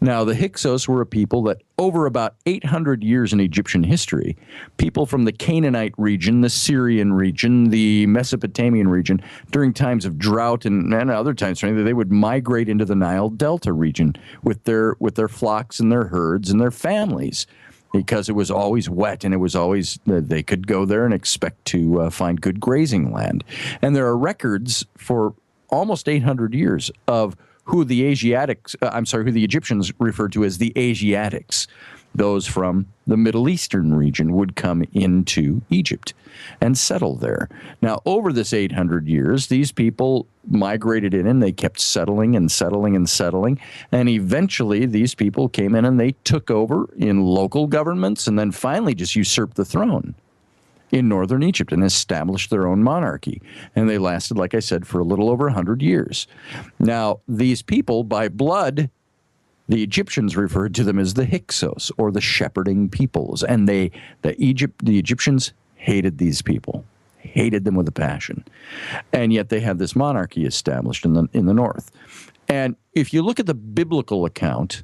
Now, the Hyksos were a people that over about 800 years in Egyptian history, people from the Canaanite region, the Syrian region, the Mesopotamian region, during times of drought and other times, they would migrate into the Nile Delta region with their flocks and their herds and their families, because it was always wet and it was always, they could go there and expect to find good grazing land. And there are records for almost 800 years of who the Egyptians referred to as the Asiatics. Those from the Middle Eastern region would come into Egypt and settle there. Now, over this 800 years, these people migrated in and they kept settling and settling and settling. And eventually, these people came in and they took over in local governments and then finally just usurped the throne in northern Egypt and established their own monarchy. And they lasted, like I said, for a little over 100 years. Now, these people, by blood, the Egyptians referred to them as the Hyksos, or the shepherding peoples. And the Egyptians hated these people, hated them with a passion. And yet they had this monarchy established in the north. And if you look at the biblical account,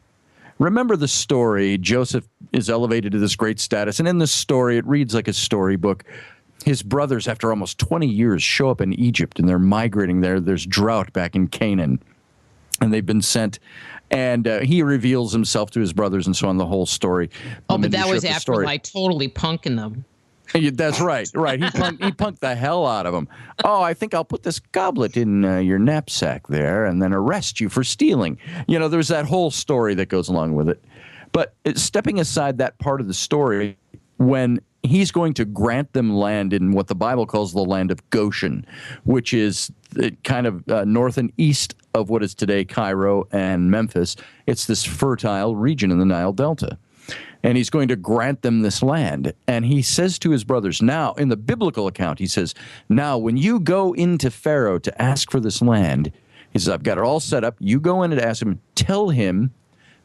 remember the story, Joseph is elevated to this great status, and in this story, it reads like a storybook. his brothers, after almost 20 years, show up in Egypt, and they're migrating there. There's drought back in Canaan, and they've been sent. And he reveals himself to his brothers and so on, the whole story. Oh, but that was after like totally punking them. That's right. He punked the hell out of them. Oh, I think I'll put this goblet in your knapsack there and then arrest you for stealing. There's that whole story that goes along with it. But stepping aside that part of the story, when he's going to grant them land in what the Bible calls the land of Goshen, which is kind of north and east of what is today Cairo and Memphis. It's this fertile region in the Nile Delta. And he's going to grant them this land. And he says to his brothers, now, in the biblical account, he says, now, when you go into Pharaoh to ask for this land, he says, I've got it all set up. You go in and ask him, tell him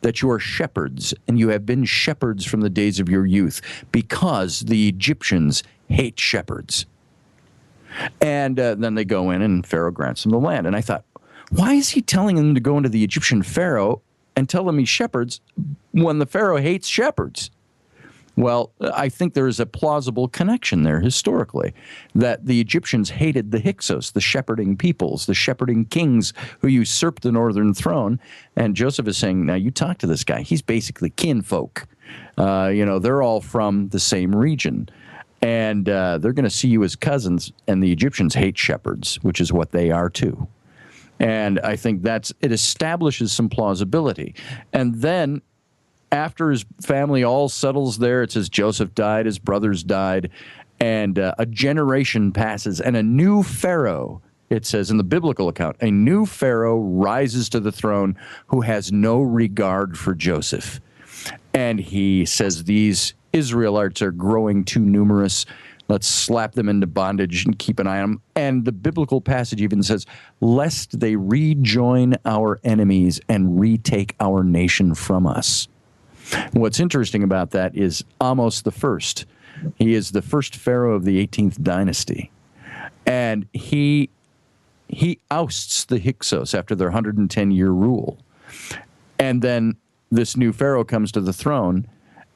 that you are shepherds, and you have been shepherds from the days of your youth, because the Egyptians hate shepherds. And then they go in, and Pharaoh grants them the land. And I thought, why is he telling them to go into the Egyptian Pharaoh and tell them he's shepherds when the Pharaoh hates shepherds? Well, I think there is a plausible connection there historically, that the Egyptians hated the Hyksos, the shepherding peoples, the shepherding kings who usurped the northern throne. And Joseph is saying, now you talk to this guy. He's basically kinfolk. They're all from the same region. And they're going to see you as cousins. And the Egyptians hate shepherds, which is what they are too. And I think it establishes some plausibility. And then after his family all settles there, it says Joseph died, his brothers died, and a generation passes, and a new Pharaoh, it says in the biblical account, a new Pharaoh rises to the throne who has no regard for Joseph. And he says, these Israelites are growing too numerous. Let's slap them into bondage and keep an eye on them. And the biblical passage even says, lest they rejoin our enemies and retake our nation from us. What's interesting about that is Amos the First. He is the first pharaoh of the 18th dynasty. And he ousts the Hyksos after their 110-year rule. And then this new pharaoh comes to the throne.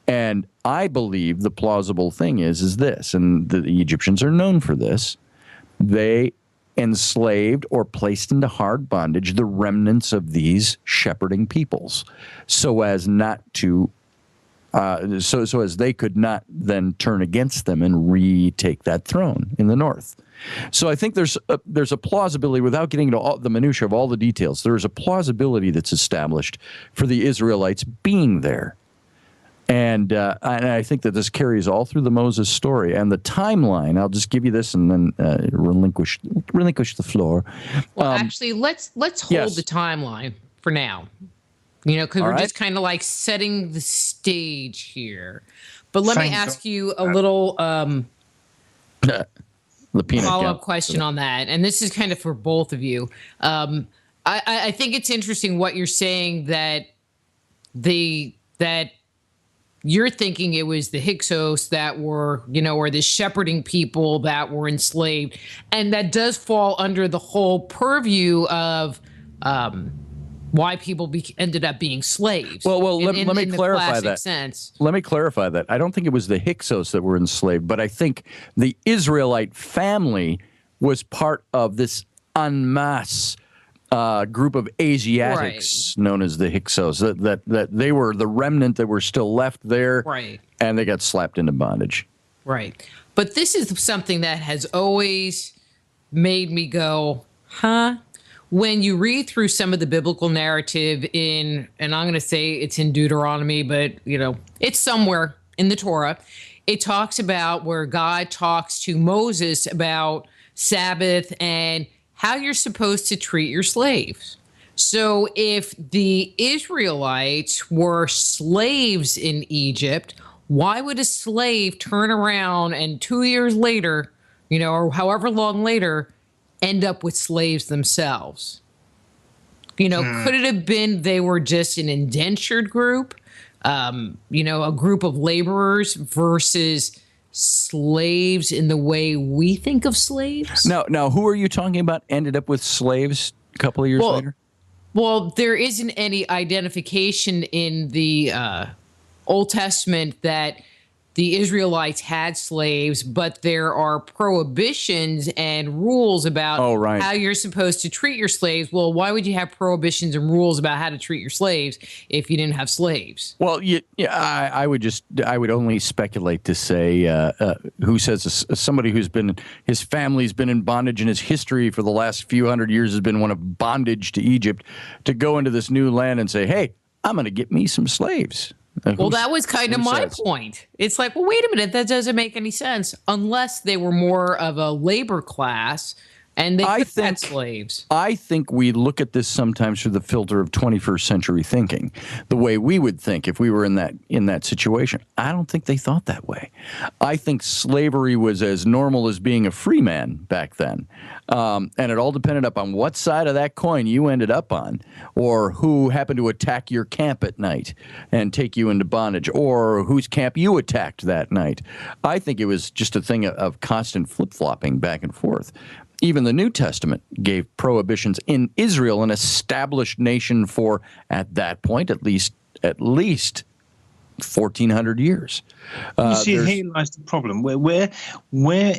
And I believe the plausible thing is this, and the Egyptians are known for this. They enslaved or placed into hard bondage the remnants of these shepherding peoples, so as not to, so as they could not then turn against them and retake that throne in the north. So I think there's a plausibility, without getting into all the minutiae of all the details, there is a plausibility that's established for the Israelites being there. And I think that this carries all through the Moses story. And the timeline, I'll just give you this and then relinquish the floor. Well, actually, let's hold the timeline for now. Because we're just kind of like setting the stage here. But let me ask you a little follow-up question on that. And this is kind of for both of you. I think it's interesting what you're saying, that you're thinking it was the Hyksos that were, or the shepherding people that were enslaved. And that does fall under the whole purview of why people ended up being slaves. Well, let me clarify that. Sense. Let me clarify that. I don't think it was the Hyksos that were enslaved, but I think the Israelite family was part of this en masse group of Asiatics known as the Hyksos, that they were the remnant that were still left there, and they got slapped into bondage. Right. But this is something that has always made me go, huh? When you read through some of the biblical narrative and I'm going to say it's in Deuteronomy, but, it's somewhere in the Torah, it talks about where God talks to Moses about Sabbath and how you're supposed to treat your slaves. So if the Israelites were slaves in Egypt, why would a slave turn around and 2 years later, or however long later, end up with slaves themselves? Could it have been they were just an indentured group, a group of laborers versus slaves in the way we think of slaves? Now, who are you talking about ended up with slaves a couple of years later? Well, there isn't any identification in the Old Testament that the Israelites had slaves, but there are prohibitions and rules about how you're supposed to treat your slaves. Well, why would you have prohibitions and rules about how to treat your slaves if you didn't have slaves? Well, I would only speculate to say who says somebody his family's been in bondage and his history for the last few hundred years has been one of bondage to Egypt, to go into this new land and say, hey, I'm going to get me some slaves. Well, that was kind of my point. It's like, well, wait a minute, that doesn't make any sense unless they were more of a labor class and they had slaves. I think we look at this sometimes through the filter of 21st century thinking, the way we would think if we were in that situation. I don't think they thought that way. I think slavery was as normal as being a free man back then. And it all depended upon what side of that coin you ended up on, or who happened to attack your camp at night and take you into bondage, or whose camp you attacked that night. I think it was just a thing of constant flip-flopping back and forth. Even the New Testament gave prohibitions in Israel, an established nation for, at that point, at least 1,400 years. You see, here lies the problem. Where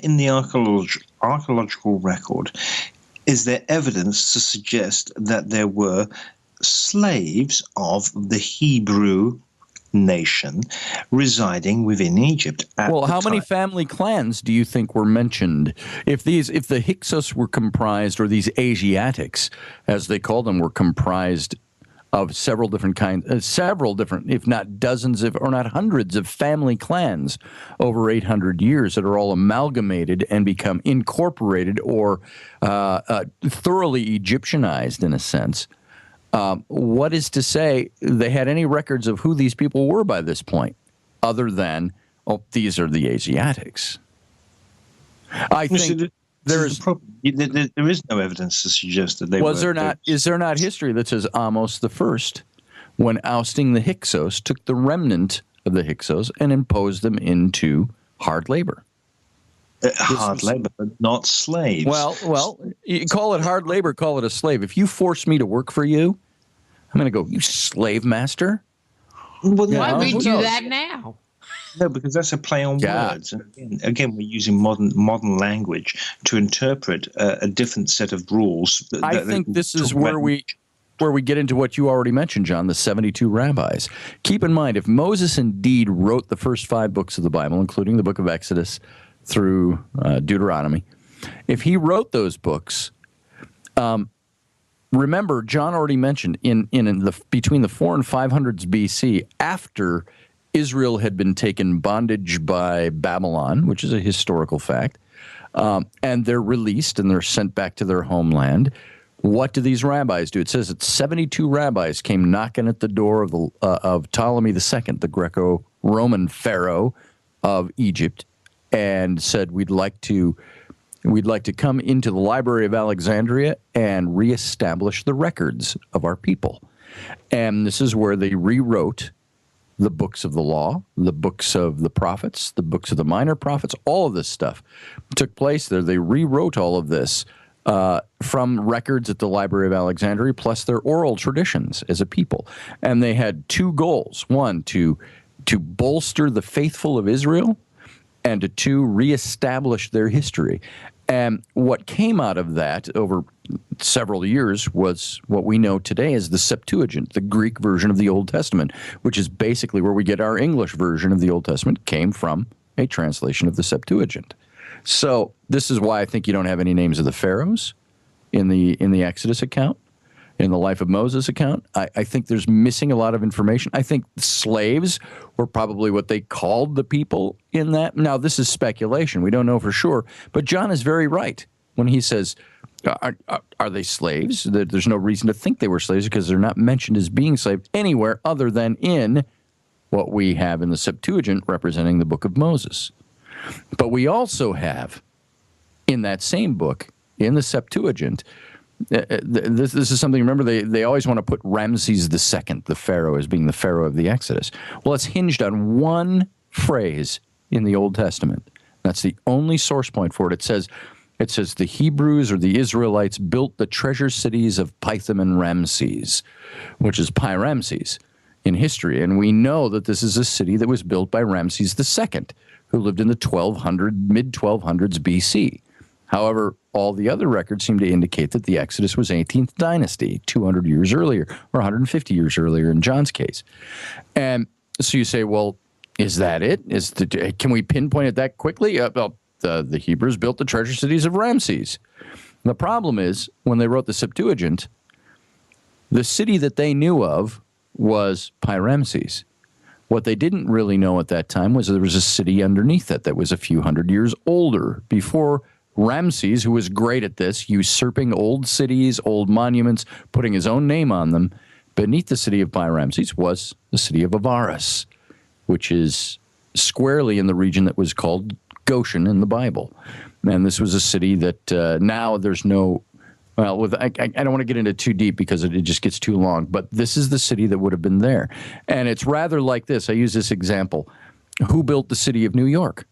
in the archaeological record is there evidence to suggest that there were slaves of the Hebrew nation residing within Egypt? Well, how many family clans do you think were mentioned? If the Hyksos were comprised, or these Asiatics, as they call them, were comprised of several different kinds, if not dozens or not hundreds of family clans over 800 years that are all amalgamated and become incorporated or thoroughly Egyptianized in a sense. What is to say they had any records of who these people were by this point, other than, these are the Asiatics? I think there is no evidence to suggest that they was there not. Is there not history that says Amos the First, when ousting the Hyksos, took the remnant of the Hyksos and imposed them into hard labor? Hard labor, but not slaves. Well, you call it hard labor, call it a slave. If you force me to work for you, I'm going to go, you slave master? Well, why would we do that now? No, because that's a play on words. And again, we're using modern language to interpret a different set of rules. I think this is where we get into what you already mentioned, John, the 72 rabbis. Keep in mind, if Moses indeed wrote the first 5 books of the Bible, including the book of Exodus through Deuteronomy, if he wrote those books, remember, John already mentioned between the 400 and 500s BC, after Israel had been taken bondage by Babylon, which is a historical fact, and they're released and they're sent back to their homeland. What do these rabbis do? It says that 72 rabbis came knocking at the door of Ptolemy II, the Greco-Roman pharaoh of Egypt, and said, we'd like to come into the Library of Alexandria and reestablish the records of our people. And this is where they rewrote the books of the law, the books of the prophets, the books of the minor prophets. All of this stuff took place there. They rewrote all of this from records at the Library of Alexandria, plus their oral traditions as a people. And they had 2 goals. One, to bolster the faithful of Israel, and to 2, reestablish their history. And what came out of that over several years was what we know today as the Septuagint, the Greek version of the Old Testament, which is basically where we get our English version of the Old Testament, came from a translation of the Septuagint. So this is why I think you don't have any names of the pharaohs in the Exodus account, in the Life of Moses account. I think there's missing a lot of information. I think slaves were probably what they called the people in that. Now, this is speculation. We don't know for sure. But John is very right when he says, are they slaves? There's no reason to think they were slaves because they're not mentioned as being slaves anywhere other than in what we have in the Septuagint representing the book of Moses. But we also have in that same book, in the Septuagint, this is something, remember, they always want to put Ramses II, the pharaoh, as being the pharaoh of the Exodus. Well, it's hinged on one phrase in the Old Testament. That's the only source point for it. It says the Hebrews or the Israelites built the treasure cities of Pithom and Ramses, which is Pi Ramses, in history. And we know that this is a city that was built by Ramses II, who lived in the mid-1200s BC. However, all the other records seem to indicate that the Exodus was 18th dynasty, 200 years earlier, or 150 years earlier in John's case. And so you say, well, is that it? Can we pinpoint it that quickly? Well, the Hebrews built the treasure cities of Ramses. The problem is, when they wrote the Septuagint, the city that they knew of was Pi-Ramses. What they didn't really know at that time was there was a city underneath it that was a few hundred years older, before Ramses, who was great at this, usurping old cities, old monuments, putting his own name on them. Beneath the city of Pi-Ramses was the city of Avaris, which is squarely in the region that was called Goshen in the Bible. And this was a city that now there's no, well, I don't want to get into too deep because it just gets too long, but this is the city that would have been there. And it's rather like this. I use this example. Who built the city of New York?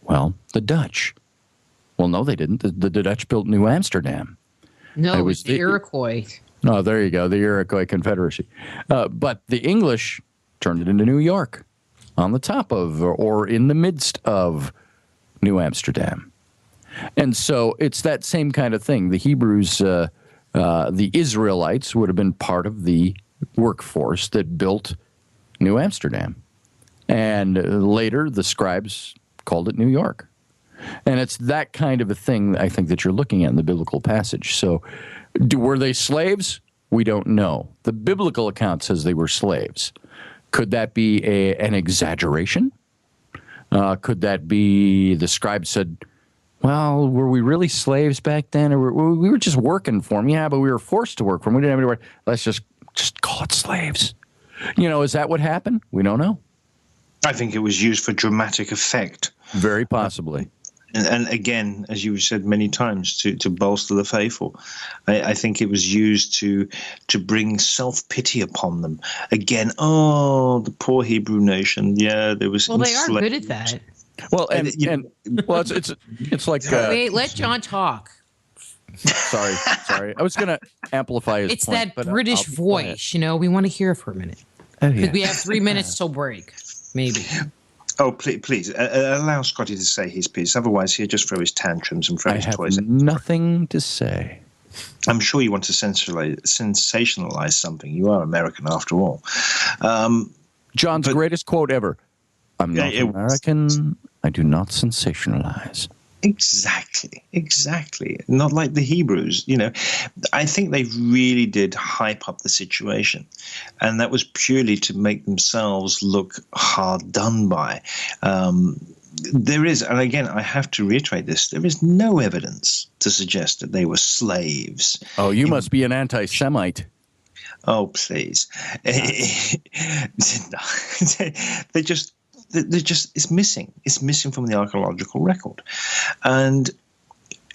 Well, the Dutch. Well, no, they didn't. The Dutch built New Amsterdam. No, it was the Iroquois. Oh, there you go, the Iroquois Confederacy. But the English turned it into New York, on the top of or in the midst of New Amsterdam. And so it's that same kind of thing. The Hebrews, the Israelites would have been part of the workforce that built New Amsterdam. And later, the scribes called it New York. And it's that kind of a thing, I think, that you're looking at in the biblical passage. So were they slaves? We don't know. The biblical account says they were slaves. Could that be an exaggeration? Could that be the scribe said, well, were we really slaves back then? Or we were just working for them? Yeah, but we were forced to work for them. We didn't have anywhere. Let's just call it slaves. Is that what happened? We don't know. I think it was used for dramatic effect. Very possibly. And again, as you said many times, to bolster the faithful. I think it was used to bring self-pity upon them. Again, the poor Hebrew nation. Yeah, there was. Well, they are good at that. Well, it's like. Wait, let John talk. Sorry. I was going to amplify his it's point. It's that but British voice, we want to hear it for a minute. Because we have 3 minutes till break, maybe. Oh, please allow Scotty to say his piece. Otherwise, he'll just throw his tantrums and throw his toys. I have nothing to say. I'm sure you want to sensationalize something. You are American, after all. John's greatest quote ever. I'm not American. I do not sensationalize. Exactly. Not like the Hebrews. I think they really did hype up the situation, and that was purely to make themselves look hard done by. There is, and again, I have to reiterate this, there is no evidence to suggest that they were slaves. Oh, you must be an anti-Semite. Oh, please. It's missing. It's missing from the archaeological record. And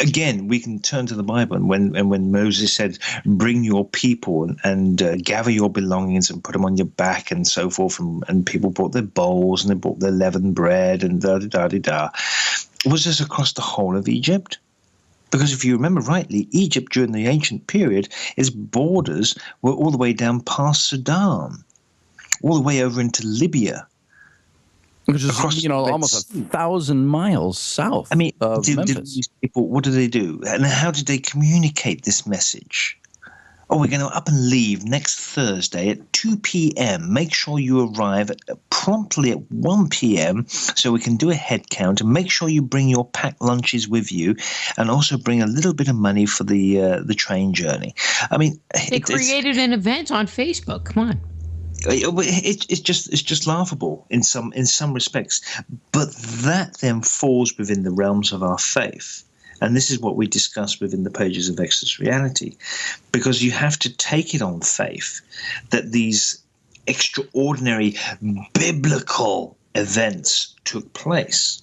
again, we can turn to the Bible, and when Moses said, bring your people and gather your belongings and put them on your back and so forth, and people brought their bowls and they brought their leavened bread and da-da-da-da-da. Was this across the whole of Egypt? Because if you remember rightly, Egypt during the ancient period, its borders were all the way down past Sudan, all the way over into Libya. Which is, almost 1,000 miles south of Memphis. These people, what do they do? And how did they communicate this message? Oh, we're going to up and leave next Thursday at 2 p.m. Make sure you arrive promptly at 1 p.m. so we can do a head count, and make sure you bring your packed lunches with you, and also bring a little bit of money for the train journey. I mean, they created an event on Facebook. Come on. It's just laughable in some respects, but that then falls within the realms of our faith, and this is what we discuss within the pages of Exodus Reality, because you have to take it on faith that these extraordinary biblical events took place,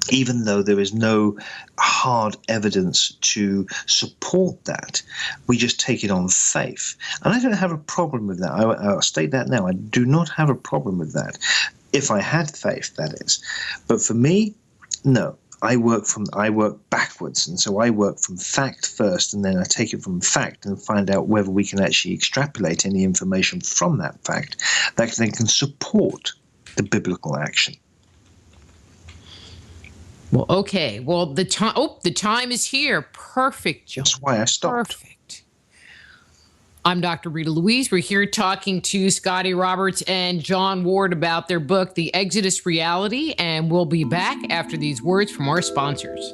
even though there is no hard evidence to support that. We just take it on faith. And I don't have a problem with that. I'll state that now. I do not have a problem with that. If I had faith, that is. But for me, no. I work backwards, and so I work from fact first, and then I take it from fact and find out whether we can actually extrapolate any information from that fact that then can support the biblical action. Well, okay. Well, the time is here. Perfect, John. That's why I stopped. Perfect. I'm Dr. Rita Louise. We're here talking to Scotty Roberts and John Ward about their book, The Exodus Reality, and we'll be back after these words from our sponsors.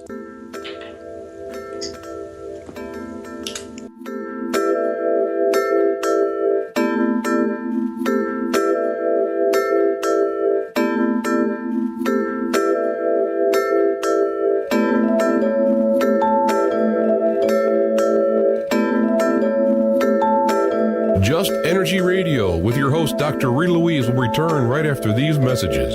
Just Energy Radio with your host, Dr. Rita Louise, will return right after these messages.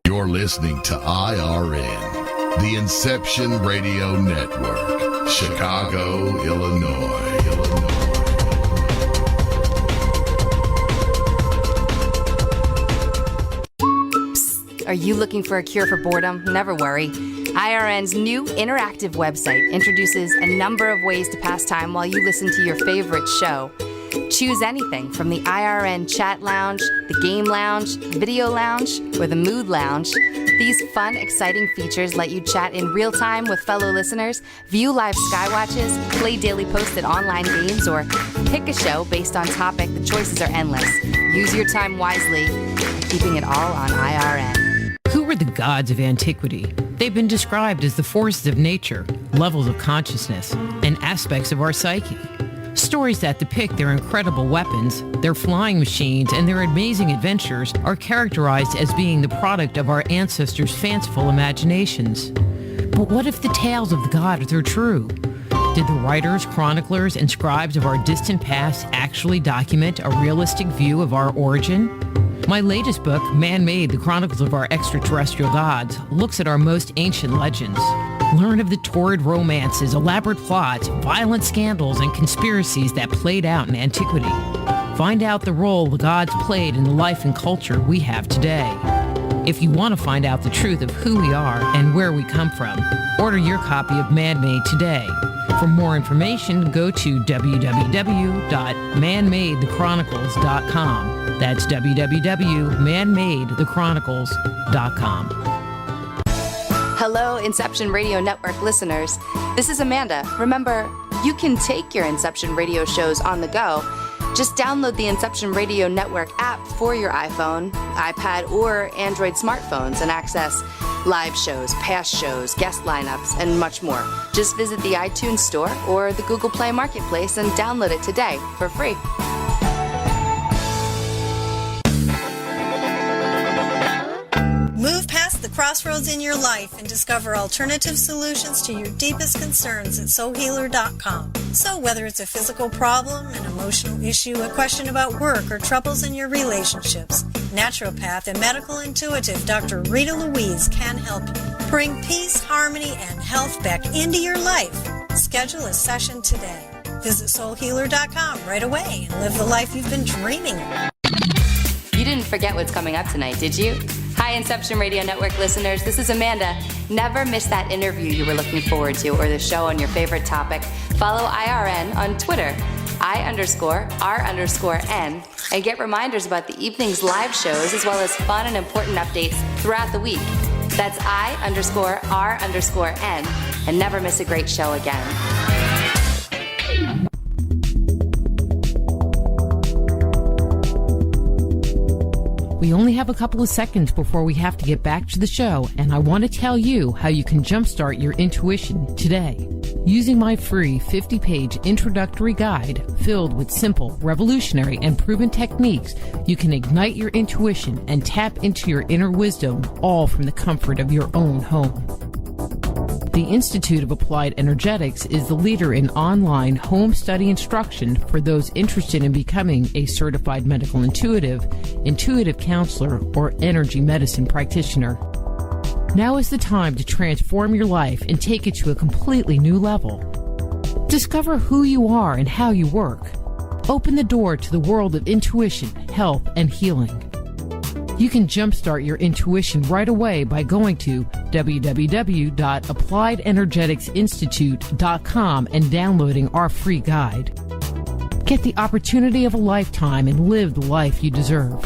You're listening to IRN, the Inception Radio Network, Chicago, Illinois. Are you looking for a cure for boredom? Never worry. IRN's new interactive website introduces a number of ways to pass time while you listen to your favorite show. Choose anything from the IRN chat lounge, the game lounge, video lounge, or the mood lounge. These fun, exciting features let you chat in real time with fellow listeners, view live skywatches, play daily posted online games, or pick a show based on topic. The choices are endless. Use your time wisely, keeping it all on IRN. Who were the gods of antiquity? They've been described as the forces of nature, levels of consciousness, and aspects of our psyche. Stories that depict their incredible weapons, their flying machines, and their amazing adventures are characterized as being the product of our ancestors' fanciful imaginations. But what if the tales of the gods are true? Did the writers, chroniclers, and scribes of our distant past actually document a realistic view of our origin? My latest book, Man-Made, The Chronicles of Our Extraterrestrial Gods, looks at our most ancient legends. Learn of the torrid romances, elaborate plots, violent scandals, and conspiracies that played out in antiquity. Find out the role the gods played in the life and culture we have today. If you want to find out the truth of who we are and where we come from, order your copy of Man-Made today. For more information, go to www.manmadethechronicles.com. That's www.manmadethechronicles.com. Hello, Inception Radio Network listeners. This is Amanda. Remember, you can take your Inception Radio shows on the go. Just download the Inception Radio Network app for your iPhone, iPad, or Android smartphones and access live shows, past shows, guest lineups, and much more. Just visit the iTunes Store or the Google Play Marketplace and download it today for free. Move past the crossroads in your life and discover alternative solutions to your deepest concerns at soulhealer.com. So whether it's a physical problem, an emotional issue, a question about work, or troubles in your relationships, naturopath and medical intuitive Dr. Rita Louise can help you. Bring peace, harmony, and health back into your life. Schedule a session today. Visit soulhealer.com right away and live the life you've been dreaming of. You didn't forget what's coming up tonight, did you? Hi, Inception Radio Network listeners. This is Amanda. Never miss that interview you were looking forward to or the show on your favorite topic. Follow IRN on Twitter, I_R_N, and get reminders about the evening's live shows as well as fun and important updates throughout the week. That's I_R_N, and never miss a great show again. We only have a couple of seconds before we have to get back to the show, and I want to tell you how you can jumpstart your intuition today. Using my free 50-page introductory guide filled with simple, revolutionary, and proven techniques, you can ignite your intuition and tap into your inner wisdom, all from the comfort of your own home. The Institute of Applied Energetics is the leader in online home study instruction for those interested in becoming a certified medical intuitive, intuitive counselor, or energy medicine practitioner. Now is the time to transform your life and take it to a completely new level. Discover who you are and how you work. Open the door to the world of intuition, health, and healing. You can jumpstart your intuition right away by going to www.appliedenergeticsinstitute.com and downloading our free guide. Get the opportunity of a lifetime and live the life you deserve.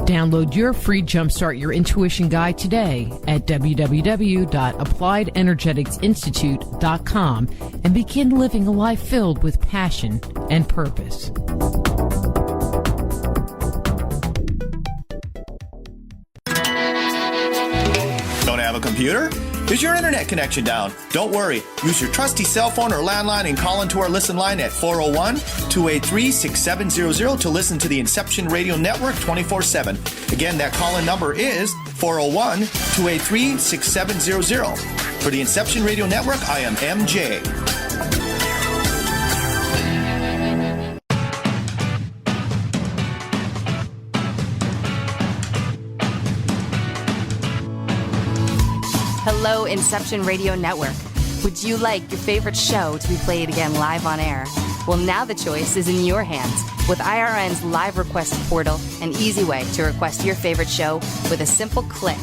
Download your free Jumpstart Your Intuition guide today at www.appliedenergeticsinstitute.com and begin living a life filled with passion and purpose. Don't have a computer? Is your internet connection down? Don't worry. Use your trusty cell phone or landline and call into our listen line at 401-283-6700 to listen to the Inception Radio Network 24/7. Again, that call-in number is 401-283-6700. For the Inception Radio Network, I am MJ. Hello, Inception Radio Network. Would you like your favorite show to be played again live on air? Well, now the choice is in your hands with IRN's live request portal, an easy way to request your favorite show with a simple click.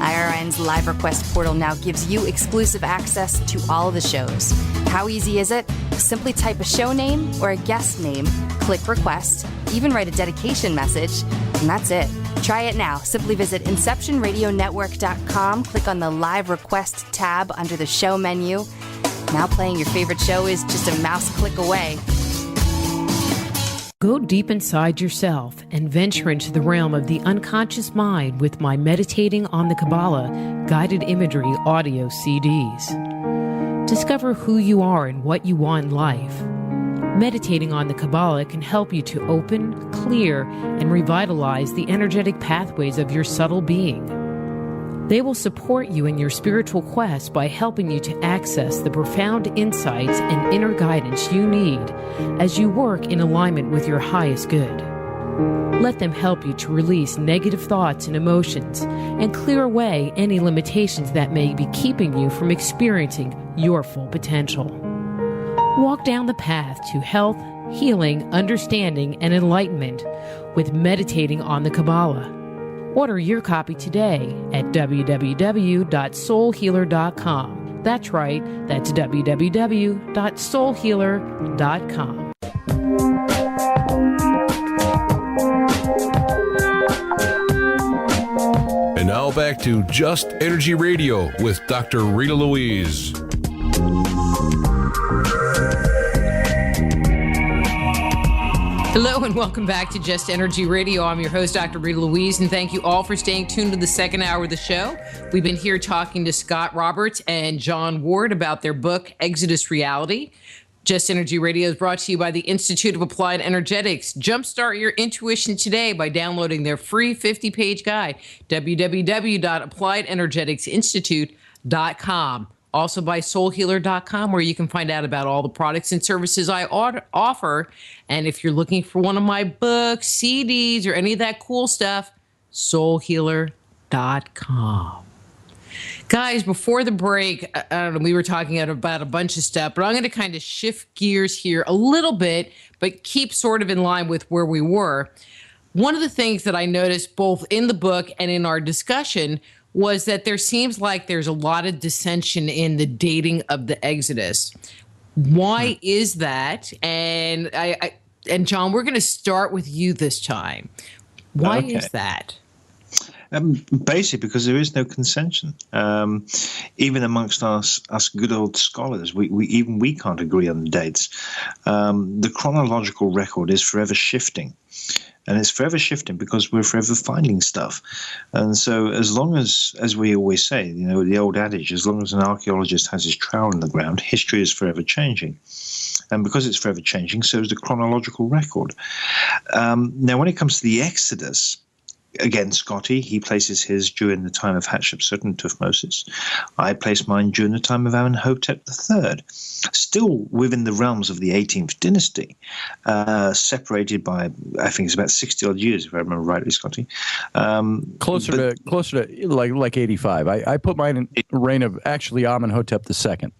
IRN's live request portal now gives you exclusive access to all the shows. How easy is it? Simply type a show name or a guest name, click request, even write a dedication message, and that's it. Try it now. Simply visit InceptionRadioNetwork.com, click on the Live Request tab under the show menu. Now playing your favorite show is just a mouse click away. Go deep inside yourself and venture into the realm of the unconscious mind with my Meditating on the Kabbalah guided imagery audio CDs. Discover who you are and what you want in life. Meditating on the Kabbalah can help you to open, clear, and revitalize the energetic pathways of your subtle being. They will support you in your spiritual quest by helping you to access the profound insights and inner guidance you need as you work in alignment with your highest good. Let them help you to release negative thoughts and emotions and clear away any limitations that may be keeping you from experiencing your full potential. Walk down the path to health, healing, understanding, and enlightenment with Meditating on the Kabbalah. Order your copy today at www.soulhealer.com. That's right, that's www.soulhealer.com. And now back to Just Energy Radio with Dr. Rita Louise. Hello and welcome back to Just Energy Radio. I'm your host, Dr. Rita Louise, and thank you all for staying tuned to the second hour of the show. We've been here talking to Scott Roberts and John Ward about their book, Exodus Reality. Just Energy Radio is brought to you by the Institute of Applied Energetics. Jumpstart your intuition today by downloading their free 50-page guide, www.appliedenergeticsinstitute.com. Also by soulhealer.com, where you can find out about all the products and services I offer. And if you're looking for one of my books, CDs, or any of that cool stuff, soulhealer.com. Guys, before the break, I don't know, we were talking about a bunch of stuff, but I'm going to kind of shift gears here a little bit, but keep sort of in line with where we were. One of the things that I noticed both in the book and in our discussion was that there seems like there's a lot of dissension in the dating of the Exodus. Why is that? And and John, we're going to start with you this time. Why is that? Basically, because there is no consensus. Even amongst us good old scholars, we can't agree on the dates. The chronological record is forever shifting. And it's forever shifting because we're forever finding stuff. And so as long as we always say, you know, the old adage, as long as an archaeologist has his trowel in the ground, history is forever changing. And because it's forever changing, so is the chronological record. Now, when it comes to the Exodus, again, Scotty, he places his during the time of Hatshepsut and Tuthmosis. I place mine during the time of Amenhotep III. Still within the realms of the 18th dynasty, separated by, I think it's about 60-odd years, if I remember rightly, Scotty. Closer to like 85. I put mine in reign of actually Amenhotep II.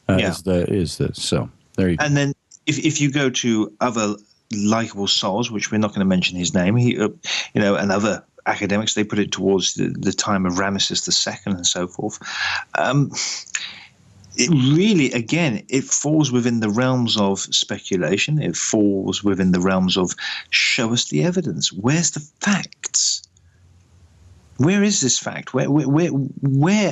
So there you go. And then if you go to other likable souls, which we're not going to mention his name, and other academics, they put it towards the time of Ramesses II and so forth. It really, again, it falls within the realms of speculation. It falls within the realms of show us the evidence. Where's the facts? Where is this fact? Where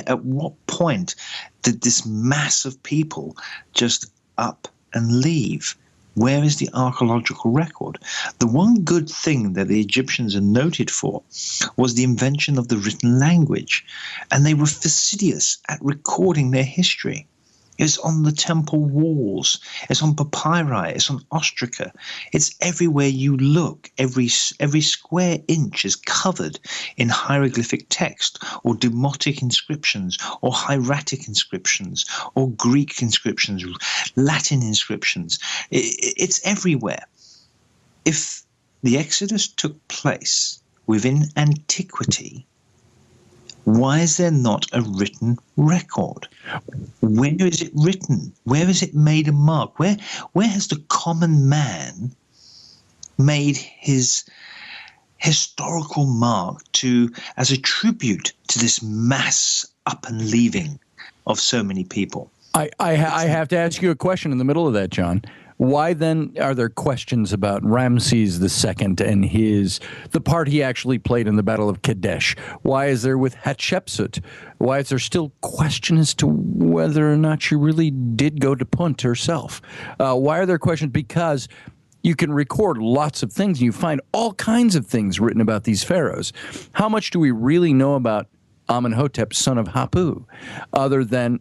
at what point did this mass of people just up and leave? Where is the archaeological record? The one good thing that the Egyptians are noted for was the invention of the written language, and they were fastidious at recording their history. It's on the temple walls. It's on papyri. It's on ostraca. It's everywhere you look. Every square inch is covered in hieroglyphic text or demotic inscriptions or hieratic inscriptions or Greek inscriptions, Latin inscriptions. It's everywhere. If the Exodus took place within antiquity, why is there not a written record? Where is it written? Where is it made a mark? Where has the common man made his historical mark as a tribute to this mass up and leaving of so many people? I have to ask you a question in the middle of that, John. Why then are there questions about Ramses II and the part he actually played in the Battle of Kadesh? Why is there with Hatshepsut? Why is there still question as to whether or not she really did go to Punt herself? Why are there questions? Because you can record lots of things. And you find all kinds of things written about these pharaohs. How much do we really know about Amenhotep, son of Hapu, other than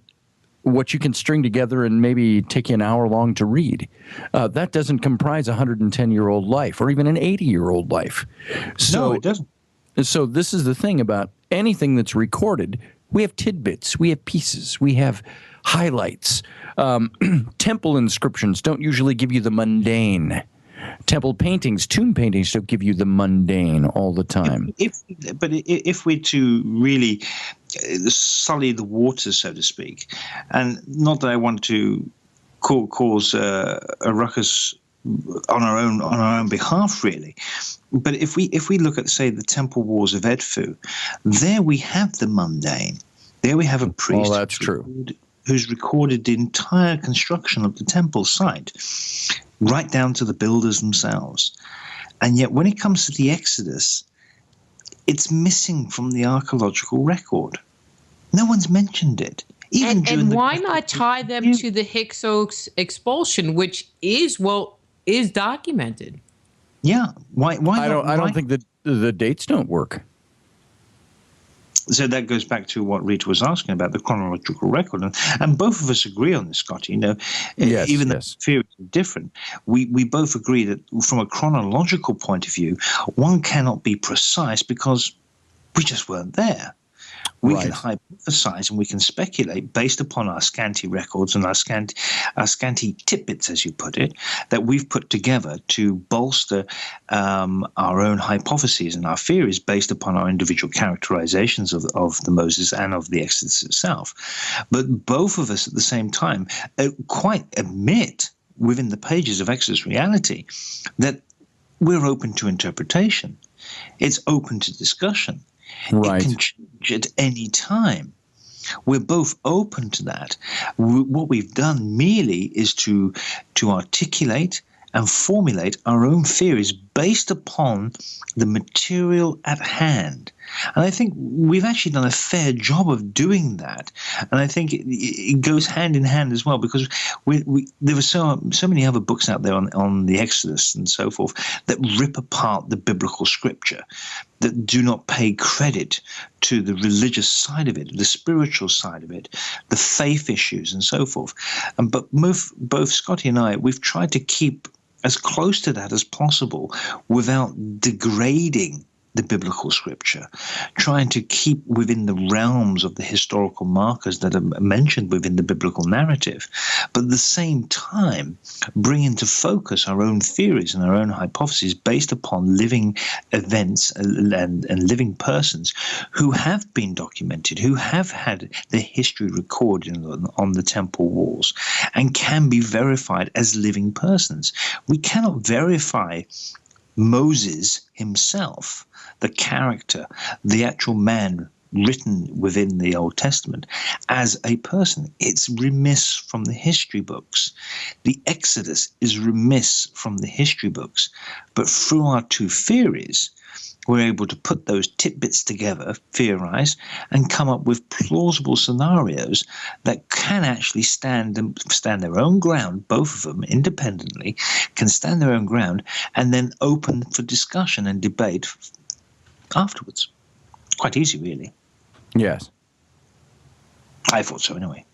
what you can string together and maybe take you an hour long to read? That doesn't comprise a 110-year-old life or even an 80-year-old life. So, no, it doesn't. So this is the thing about anything that's recorded. We have tidbits, we have pieces, we have highlights. Temple inscriptions don't usually give you the mundane. Temple paintings, tomb paintings don't give you the mundane all the time. If we're to really sully the waters, so to speak, and not that I want to cause a ruckus on our own behalf, really, but if we look at, say, the temple wars of Edfu, there we have the mundane. There we have a priest. Oh, that's true. Who's recorded the entire construction of the temple site, right down to the builders themselves. And yet when it comes to the Exodus, it's missing from the archaeological record. No one's mentioned it. And why not tie them to the Hyksos expulsion, which is documented? Yeah. Why I don't think that the dates don't work. So that goes back to what Rita was asking about, the chronological record. And both of us agree on this, Scotty. Yes, even though theories are different, we both agree that from a chronological point of view, one cannot be precise because we just weren't there. We can hypothesize and we can speculate based upon our scanty records and our scanty tidbits, as you put it, that we've put together to bolster our own hypotheses and our theories based upon our individual characterizations of the Moses and of the Exodus itself. But both of us at the same time quite admit within the pages of Exodus Reality that we're open to interpretation. It's open to discussion. Right. It can change at any time. We're both open to that. What we've done merely is to articulate and formulate our own theories based upon the material at hand. And I think we've actually done a fair job of doing that. And I think it goes hand in hand as well, because there are so many other books out there on the Exodus and so forth that rip apart the biblical scripture, that do not pay credit to the religious side of it, the spiritual side of it, the faith issues and so forth. But both Scotty and I, we've tried to keep as close to that as possible without degrading the biblical scripture, trying to keep within the realms of the historical markers that are mentioned within the biblical narrative, but at the same time bring into focus our own theories and our own hypotheses based upon living events and living persons who have been documented, who have had their history recorded on the temple walls and can be verified as living persons. We cannot verify Moses himself, the character, the actual man written within the Old Testament, as a person. It's remiss from the history books. The Exodus is remiss from the history books. But through our two theories, we're able to put those tidbits together, theorize, and come up with plausible scenarios that can actually stand their own ground. Both of them independently can stand their own ground, and then open for discussion and debate afterwards. Quite easy, really. Yes. I thought so, anyway.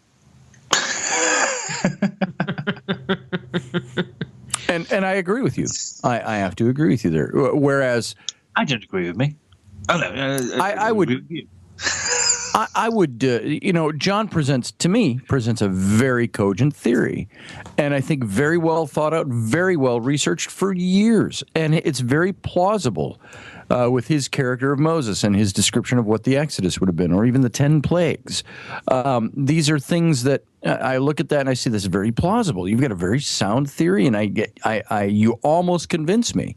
And I agree with you. I have to agree with you there. Whereas I don't agree with me. Oh no, I would. Agree with you. I would, John presents a very cogent theory, and I think very well thought out, very well researched for years, and it's very plausible with his character of Moses and his description of what the Exodus would have been, or even the 10 plagues. These are things that I look at that and I see this is very plausible. You've got a very sound theory, and you almost convince me,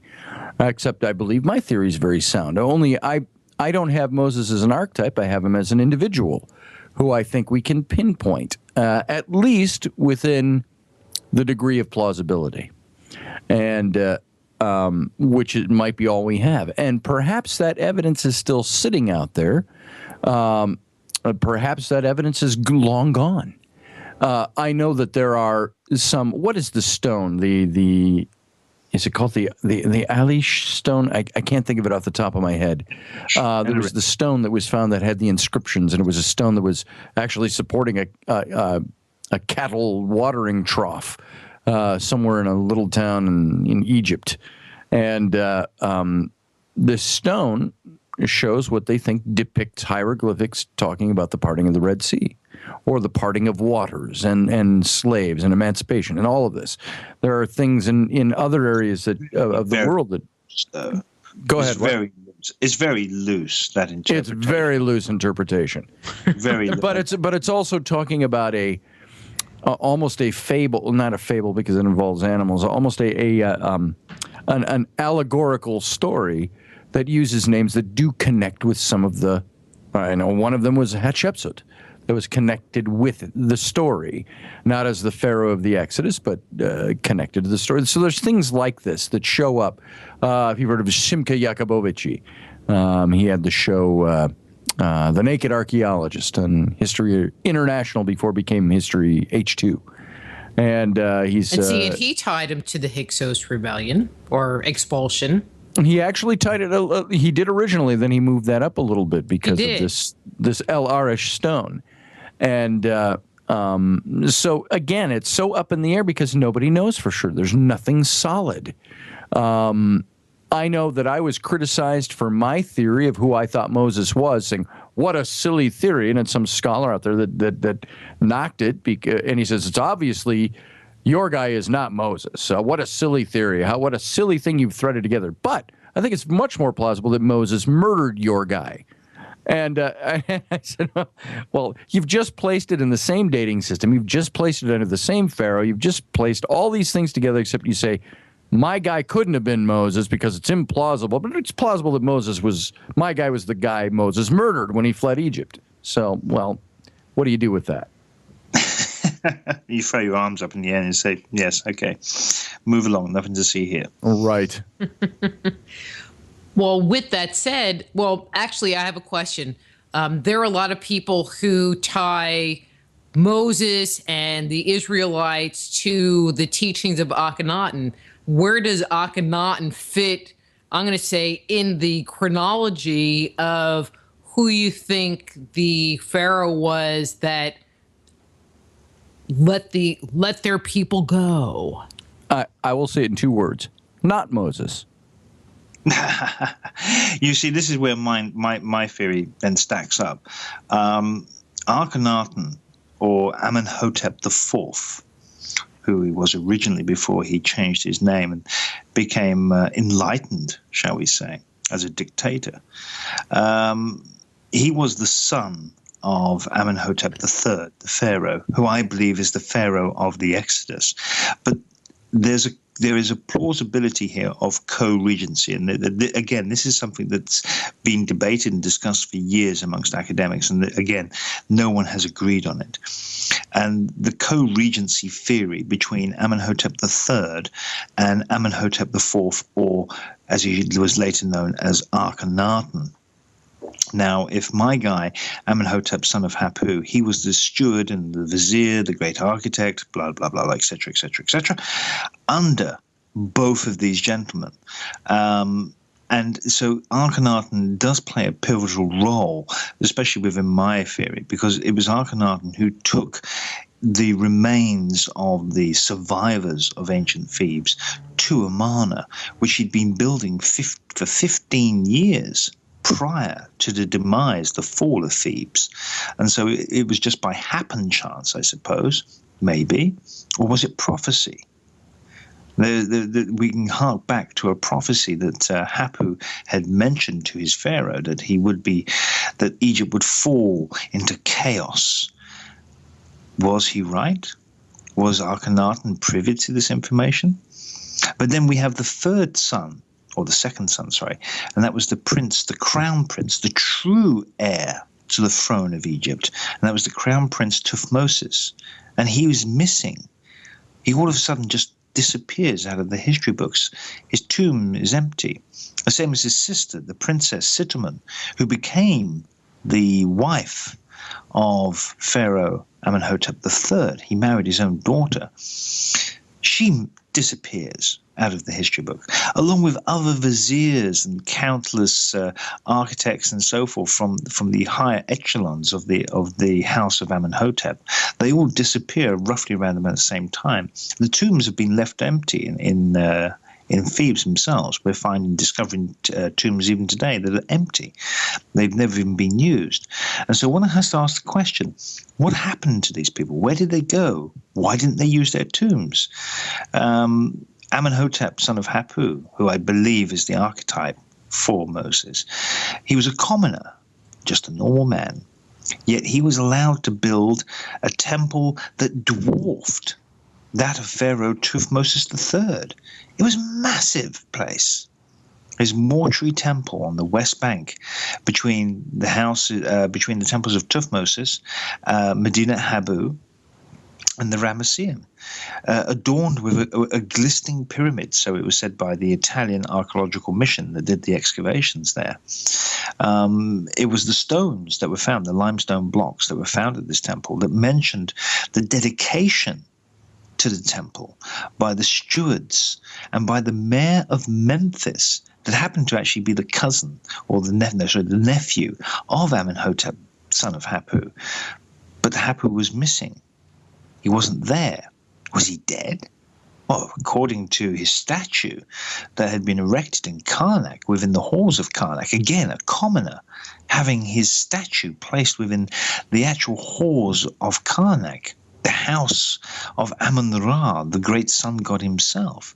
except I believe my theory is very sound. Only I don't have Moses as an archetype. I have him as an individual who I think we can pinpoint, at least within the degree of plausibility, and which it might be all we have. And perhaps that evidence is still sitting out there. Perhaps that evidence is long gone. I know that there are some. What is the stone? Is it called the Alish stone? I can't think of it off the top of my head. There was the stone that was found that had the inscriptions, and it was a stone that was actually supporting a cattle watering trough somewhere in a little town in Egypt. And this stone shows what they think depicts hieroglyphics talking about the parting of the Red Sea, or the parting of waters and slaves and emancipation and all of this. There are things in other areas of the world that... Go ahead. It's very loose, that interpretation. It's very loose interpretation. Very loose. But it's also talking about almost a fable, not a fable because it involves animals, almost an allegorical story that uses names that do connect with some of the... I know one of them was Hatshepsut. That was connected with the story, not as the Pharaoh of the Exodus, but connected to the story. So there's things like this that show up. If you've heard of Szymka Jakubowici, he had the show The Naked Archaeologist on History International before it became History H2. And he tied him to the Hyksos Rebellion or expulsion. He actually tied it. He did originally. Then he moved that up a little bit because of this El Arish stone, and so again, it's so up in the air because nobody knows for sure. There's nothing solid. I know that I was criticized for my theory of who I thought Moses was, saying what a silly theory, and it's some scholar out there that knocked it, and he says it's obviously. Your guy is not Moses. What a silly theory. What a silly thing you've threaded together. But I think it's much more plausible that Moses murdered your guy. And I said, well, you've just placed it in the same dating system. You've just placed it under the same Pharaoh. You've just placed all these things together, except you say, my guy couldn't have been Moses because it's implausible. But it's plausible that my guy was the guy Moses murdered when he fled Egypt. So, well, what do you do with that? You throw your arms up in the air and say, yes, okay, move along, nothing to see here. Right. Well, with that said, actually, I have a question. There are a lot of people who tie Moses and the Israelites to the teachings of Akhenaten. Where does Akhenaten fit, I'm going to say, in the chronology of who you think the Pharaoh was that let their people go? I will say it in 2 words. Not Moses. You see, this is where my theory then stacks up. Akhenaten, or Amenhotep IV, who he was originally before he changed his name and became enlightened, shall we say, as a dictator. He was the son of Amenhotep III, the pharaoh, who I believe is the pharaoh of the Exodus. But there is a plausibility here of co-regency. And again, this is something that's been debated and discussed for years amongst academics. And again, no one has agreed on it. And the co-regency theory between Amenhotep III and Amenhotep IV, or as he was later known as Akhenaten. Now, if my guy, Amenhotep, son of Hapu, he was the steward and the vizier, the great architect, blah, blah, blah, etc., etc., etc., under both of these gentlemen. And so Akhenaten does play a pivotal role, especially within my theory, because it was Akhenaten who took the remains of the survivors of ancient Thebes to Amarna, which he'd been building for 15 years prior to the demise, the fall of Thebes. And so it was just by happen chance, I suppose, maybe, or was it prophecy? We can hark back to a prophecy that Hapu had mentioned to his pharaoh, that Egypt would fall into chaos. Was he right? Was Akhenaten privy to this information? But then we have the third son, or the second son, sorry, and that was the prince, the crown prince, the true heir to the throne of Egypt, and that was the crown prince Thutmose, and he was missing. He all of a sudden just disappears out of the history books. His tomb is empty, the same as his sister, the princess Sitamon, who became the wife of Pharaoh Amenhotep III. He married his own daughter. She disappears out of the history book, along with other viziers and countless architects and so forth from the higher echelons of the house of Amenhotep. They all disappear roughly around about the same time. The tombs have been left empty in Thebes themselves. We're discovering tombs even today that are empty. They've never even been used. And so one has to ask the question, what happened to these people? Where did they go? Why didn't they use their tombs? Amenhotep, son of Hapu, who I believe is the archetype for Moses, he was a commoner, just a normal man. Yet he was allowed to build a temple that dwarfed that of Pharaoh Thutmose III. It was a massive place. His mortuary temple on the west bank, between the temples of Thutmose, Medinet Habu, and the Ramesseum, adorned with a glistening pyramid. So it was said by the Italian archaeological mission that did the excavations there. It was the stones that were found, the limestone blocks that were found at this temple, that mentioned the dedication to the temple by the stewards and by the mayor of Memphis, that happened to actually be the cousin, or the nephew of Amenhotep, son of Hapu. But Hapu was missing. He wasn't there. Was he dead? Well, according to his statue that had been erected in Karnak, within the halls of Karnak, again, a commoner having his statue placed within the actual halls of Karnak, the house of Amun-Ra, the great sun god himself.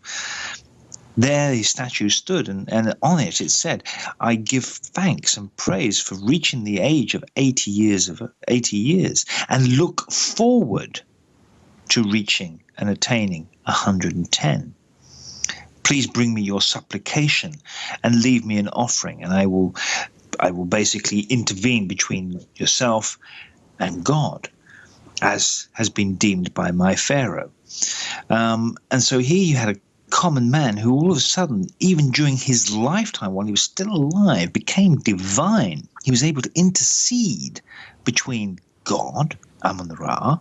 There his statue stood, and on it said, "I give thanks and praise for reaching the age of 80 years, and look forward to reaching and attaining 110. Please bring me your supplication and leave me an offering, and I will basically intervene between yourself and God, as has been deemed by my Pharaoh." And so here you had a common man who all of a sudden, even during his lifetime, while he was still alive, became divine. He was able to intercede between God, Amun-Ra,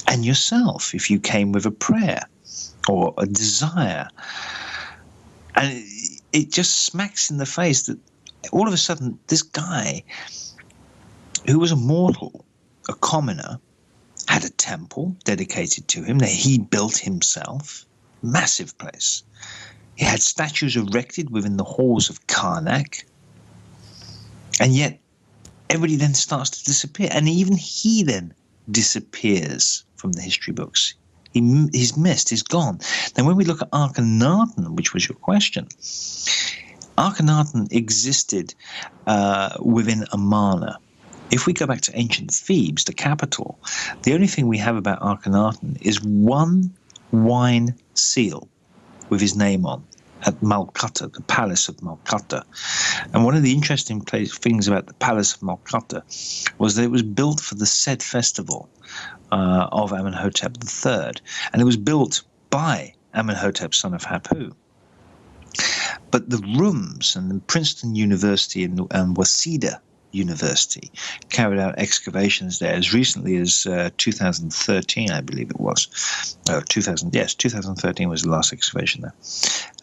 and yourself if you came with a prayer or a desire. And it just smacks in the face that all of a sudden this guy, who was a mortal, a commoner, had a temple dedicated to him that he built himself. Massive place. He had statues erected within the halls of Karnak. And yet, everybody then starts to disappear. And even he then disappears from the history books. He's missed, he's gone. Now, when we look at Akhenaten, which was your question, Akhenaten existed within Amarna. If we go back to ancient Thebes, the capital, the only thing we have about Akhenaten is one wine seal with his name on at Malkata, the palace of Malkata. And one of the interesting things about the palace of Malkata was that it was built for the said festival of Amenhotep III. And it was built by Amenhotep, son of Hapu. But the rooms and Princeton University and Waseda University carried out excavations there as recently as 2013, I believe it was. 2013 was the last excavation there.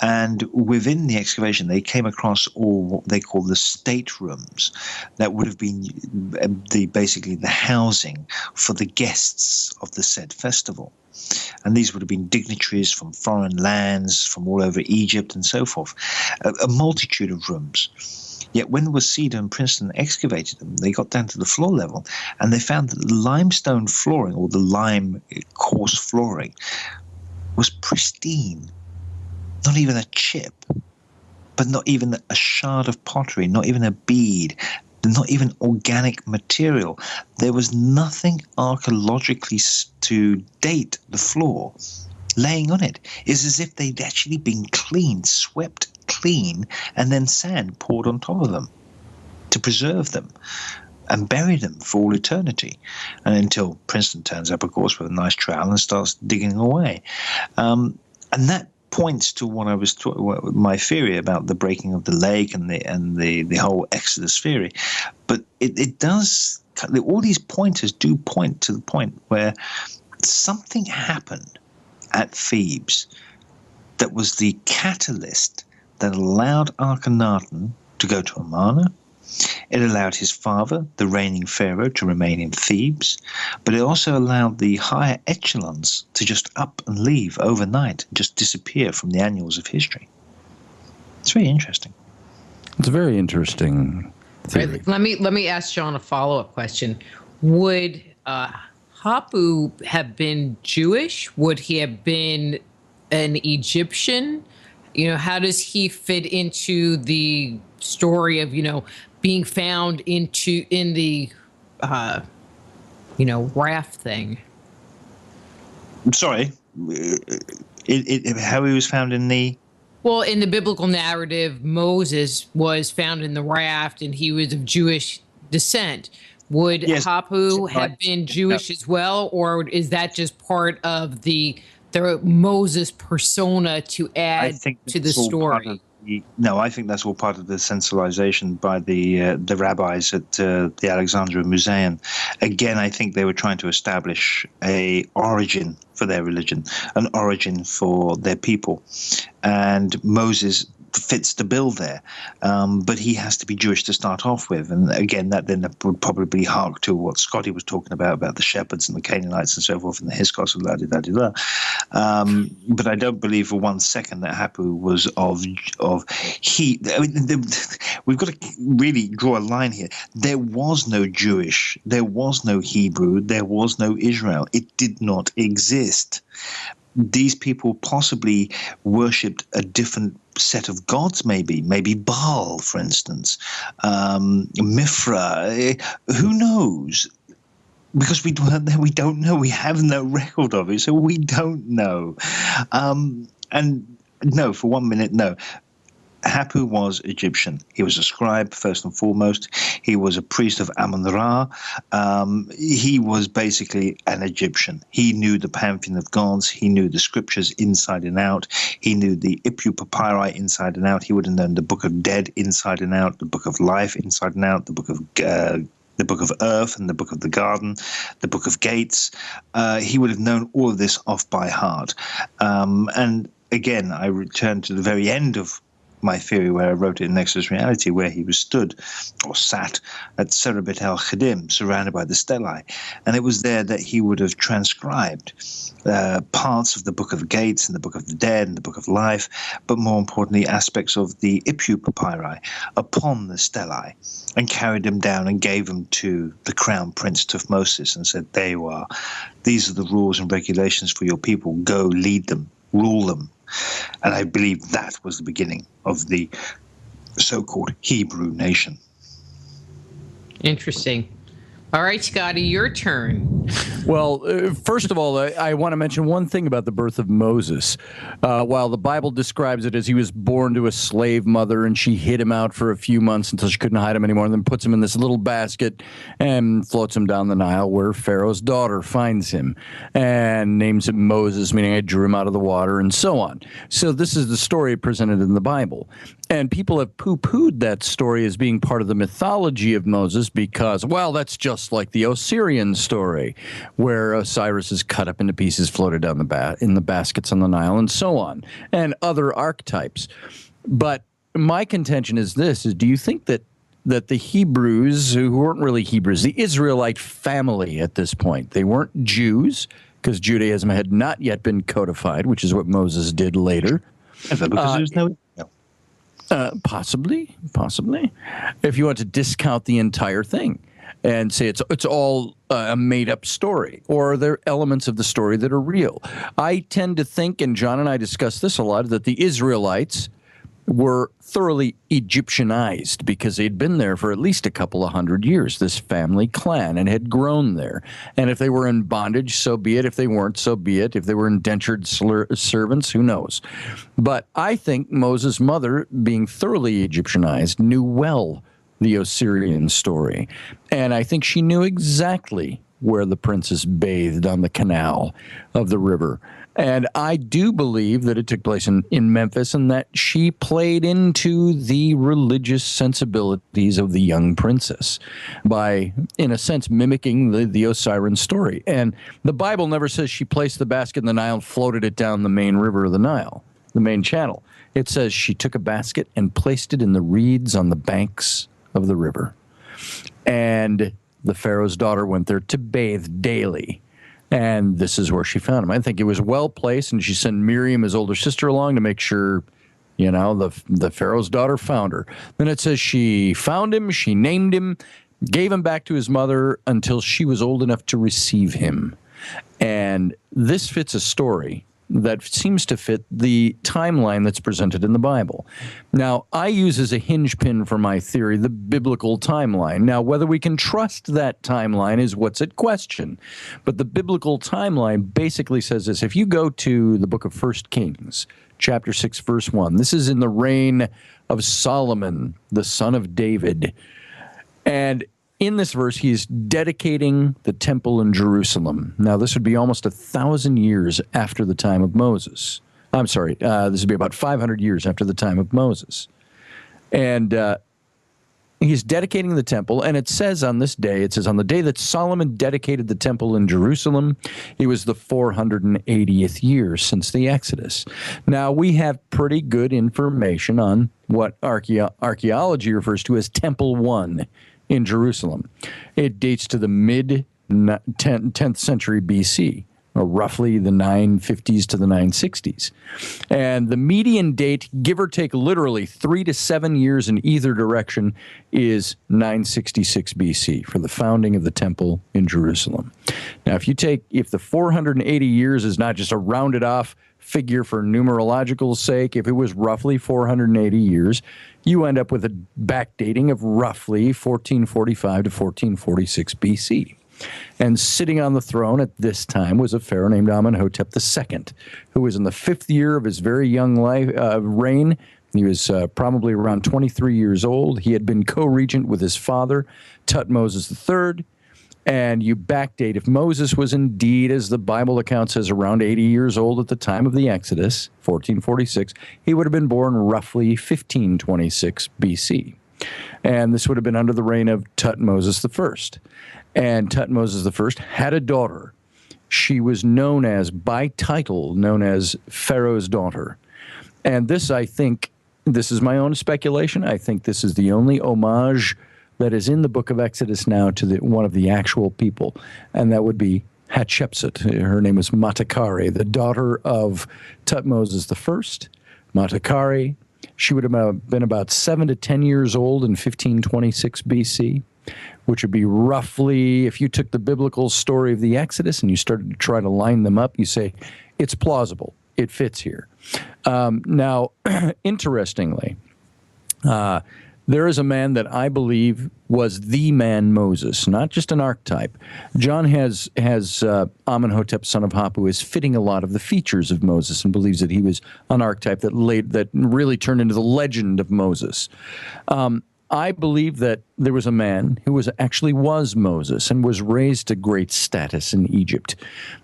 And within the excavation, they came across all what they call the staterooms that would have been basically the housing for the guests of the said festival. And these would have been dignitaries from foreign lands, from all over Egypt and so forth, a multitude of rooms. Yet when Waseda and Princeton excavated them, they got down to the floor level and they found that the limestone flooring, or the lime coarse flooring, was pristine. Not even a chip, but not even a shard of pottery, not even a bead, not even organic material. There was nothing archaeologically to date the floor laying on it. It's as if they'd actually been cleaned, swept clean, and then sand poured on top of them to preserve them and bury them for all eternity. And until Princeton turns up, of course, with a nice trowel and starts digging away. And that points to what I was my theory about the breaking of the lake and the whole Exodus theory. But it does, all these pointers do point to the point where something happened at Thebes that was the catalyst that allowed Akhenaten to go to Amarna. It allowed his father, the reigning pharaoh, to remain in Thebes, but it also allowed the higher echelons to just up and leave overnight, and just disappear from the annals of history. It's very interesting. It's a very interesting theory. Let me ask John a follow-up question. Would Hapu have been Jewish? Would he have been an Egyptian? You know, how does he fit into the story of, being found in the, raft thing? I'm sorry. How he was found in the... Well, in the biblical narrative, Moses was found in the raft and he was of Jewish descent. Would Hapu have been Jewish as well, or is that just part of the Moses persona to add to the story? No, I think that's all part of the sensationalization by the rabbis at the Alexandria Museum. Again, I think they were trying to establish a origin for their religion, an origin for their people, and Moses fits the bill there, but he has to be Jewish to start off with. And again, that then would probably hark to what Scotty was talking about the shepherds and the Canaanites and so forth, and the Hyksos and la-di-da-di-da. But I don't believe for 1 second that Hapu was we've got to really draw a line here. There was no Jewish, there was no Hebrew, there was no Israel. It did not exist. These people possibly worshipped a different set of gods, maybe Baal, for instance, Mithra. Who knows? Because we don't know. We have no record of it, so we don't know. And no, for 1 minute, no. Hapu was Egyptian. He was a scribe, first and foremost. He was a priest of Amun-Ra. He was basically an Egyptian. He knew the pantheon of gods. He knew the scriptures inside and out. He knew the Ipu papyri inside and out. He would have known the Book of Dead inside and out, the Book of Life inside and out, the Book of Earth and the Book of the Garden, the Book of Gates. He would have known all of this off by heart. And again, I return to the very end of my theory, where I wrote it in Exodus Reality, where he was stood or sat at Serebet el-Khadim, surrounded by the stellae. And it was there that he would have transcribed parts of the Book of Gates and the Book of the Dead and the Book of Life, but more importantly, aspects of the Ipu papyri upon the stellae, and carried them down and gave them to the crown prince Tutmosis and said, there you are. These are the rules and regulations for your people. Go lead them, rule them. And I believe that was the beginning of the so-called Hebrew nation. Interesting. All right, Scotty, your turn. Well, first of all, I want to mention one thing about the birth of Moses. While the Bible describes it as he was born to a slave mother and she hid him out for a few months until she couldn't hide him anymore, and then puts him in this little basket and floats him down the Nile, where Pharaoh's daughter finds him and names him Moses, meaning I drew him out of the water, and so on. So this is the story presented in the Bible. And people have poo-pooed that story as being part of the mythology of Moses because, well, that's just like the Osirian story, where Osiris is cut up into pieces, floated down in the baskets on the Nile, and so on, and other archetypes. But my contention is this: do you think that the Hebrews, who weren't really Hebrews, the Israelite family at this point, they weren't Jews, because Judaism had not yet been codified, which is what Moses did later. Because there's no... Possibly. If you want to discount the entire thing and say it's all a made-up story, or are there elements of the story that are real? I tend to think, and John and I discussed this a lot, that the Israelites were thoroughly Egyptianized because they'd been there for at least a couple of hundred years, this family clan, and had grown there. And if they were in bondage, so be it. If they weren't, so be it. If they were indentured servants, who knows? But I think Moses' mother, being thoroughly Egyptianized, knew well the Osirian story. And I think she knew exactly where the princess bathed on the canal of the river. And I do believe that it took place in Memphis, and that she played into the religious sensibilities of the young princess by, in a sense, mimicking the Osirian story. And the Bible never says she placed the basket in the Nile and floated it down the main river of the Nile, the main channel. It says she took a basket and placed it in the reeds on the banks of the river. And the Pharaoh's daughter went there to bathe daily. And this is where she found him. I think it was well placed, and she sent Miriam, his older sister, along to make sure, the Pharaoh's daughter found her. Then it says she found him, she named him, gave him back to his mother until she was old enough to receive him. And this fits a story that seems to fit the timeline that's presented in the Bible. Now, I use as a hinge pin for my theory the biblical timeline. Now, whether we can trust that timeline is what's at question. But the biblical timeline basically says this. If you go to the book of 1 Kings, chapter 6, verse 1, this is in the reign of Solomon, the son of David. And in this verse, he is dedicating the temple in Jerusalem. Now, this would be almost 1,000 years after the time of Moses. I'm sorry, this would be about 500 years after the time of Moses. And he's dedicating the temple, and it says on this day, on the day that Solomon dedicated the temple in Jerusalem, it was the 480th year since the Exodus. Now, we have pretty good information on what archaeology refers to as Temple 1 in Jerusalem. It dates to the mid-10th century BC, or roughly the 950s to the 960s. And the median date, give or take literally 3 to 7 years in either direction, is 966 BC for the founding of the temple in Jerusalem. Now, if the 480 years is not just a rounded off figure for numerological sake, if it was roughly 480 years, you end up with a backdating of roughly 1445 to 1446 BC. And sitting on the throne at this time was a pharaoh named Amenhotep II, who was in the 5th year of his very young reign. He was probably around 23 years old. He had been co-regent with his father, Tutmosis III. And you backdate, if Moses was indeed, as the Bible account says, around 80 years old at the time of the Exodus, 1446, he would have been born roughly 1526 BC. And this would have been under the reign of Tutmosis I. And Tutmosis I had a daughter. She was by title, known as Pharaoh's daughter. And this, I think, this is my own speculation. I think this is the only homage that is in the book of Exodus now to one of the actual people, and that would be Hatshepsut. Her name was Matakari, the daughter of Tutmosis I. Matakari, she would have been about 7 to 10 years old in 1526 BC, which would be roughly, if you took the biblical story of the Exodus and you started to try to line them up, you say, it's plausible. It fits here. Now, interestingly, there is a man that I believe was the man Moses, not just an archetype. John has Amenhotep, son of Hapu, is fitting a lot of the features of Moses and believes that he was an archetype that really turned into the legend of Moses. I believe that there was a man who actually was Moses and was raised to great status in Egypt.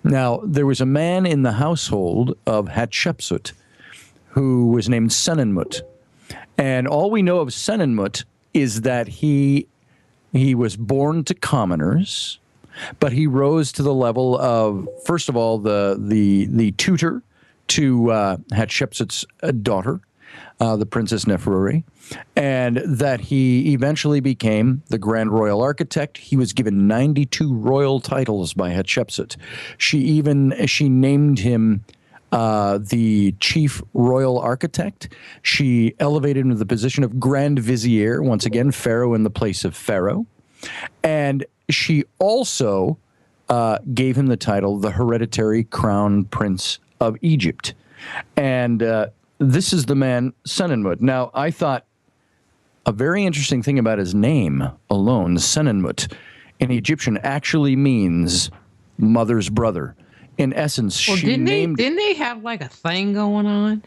Now, there was a man in the household of Hatshepsut who was named Senenmut. And all we know of Senenmut is that he was born to commoners, but he rose to the level of, first of all, the tutor to Hatshepsut's daughter, the Princess Neferuri, and that he eventually became the Grand Royal Architect. He was given 92 royal titles by Hatshepsut. She named him the chief royal architect. She elevated him to the position of Grand Vizier, once again, Pharaoh in the place of Pharaoh. And she also gave him the title, the hereditary crown prince of Egypt. And this is the man, Senenmut. Now, I thought a very interesting thing about his name alone, Senenmut, in Egyptian actually means mother's brother. In essence, well, didn't they have like a thing going on?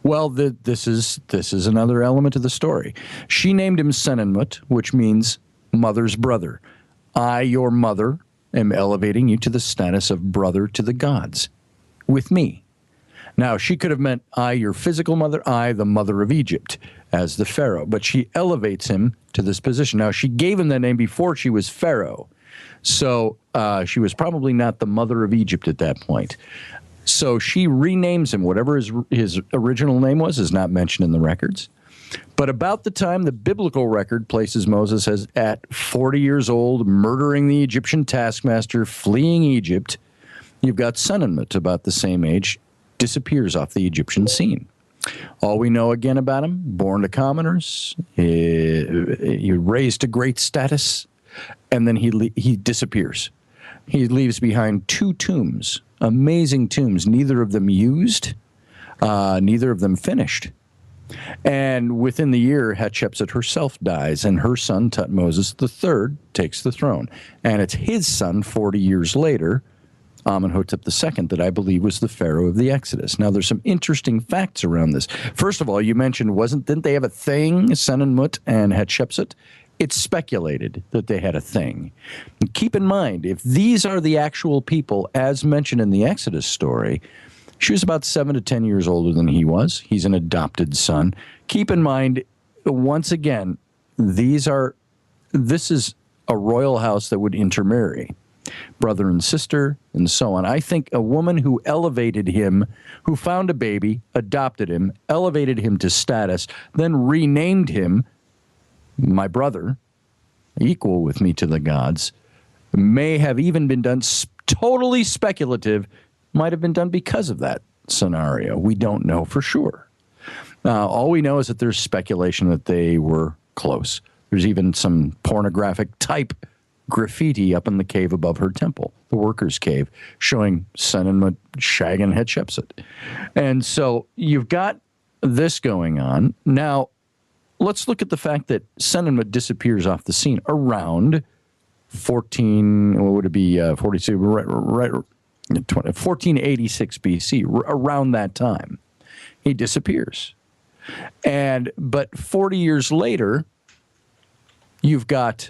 Well, this is another element of the story. She named him Senenmut, which means mother's brother. I, your mother, am elevating you to the status of brother to the gods with me. Now, she could have meant I, your physical mother, I, the mother of Egypt, as the Pharaoh. But she elevates him to this position. Now, she gave him that name before she was Pharaoh. So she was probably not the mother of Egypt at that point. So she renames him. Whatever his original name was is not mentioned in the records. But about the time the biblical record places Moses as at 40 years old, murdering the Egyptian taskmaster, fleeing Egypt, you've got Senenmut, about the same age, disappears off the Egyptian scene. All we know again about him, born to commoners, he raised to great status, and then he disappears. He leaves behind 2 tombs, amazing tombs, neither of them used, neither of them finished. And within the year, Hatshepsut herself dies, and her son, Tutmosis III, takes the throne. And it's his son, 40 years later, Amenhotep II, that I believe was the pharaoh of the Exodus. Now, there's some interesting facts around this. First of all, you mentioned, didn't they have a thing, Senenmut and Hatshepsut? It's speculated that they had a thing. And keep in mind, if these are the actual people, as mentioned in the Exodus story, she was about 7 to 10 years older than he was. He's an adopted son. Keep in mind, once again, this is a royal house that would intermarry, brother and sister, and so on. I think a woman who elevated him, who found a baby, adopted him, elevated him to status, then renamed him my brother, equal with me to the gods, may have even been done totally speculative, might have been done because of that scenario. We don't know for sure. All we know is that there's speculation that they were close. There's even some pornographic type graffiti up in the cave above her temple, the workers' cave, showing Senenmut shagging Hatshepsut. And so you've got this going on. Now, let's look at the fact that Senenmut disappears off the scene around 1486 BC, around that time. He disappears. But 40 years later, you've got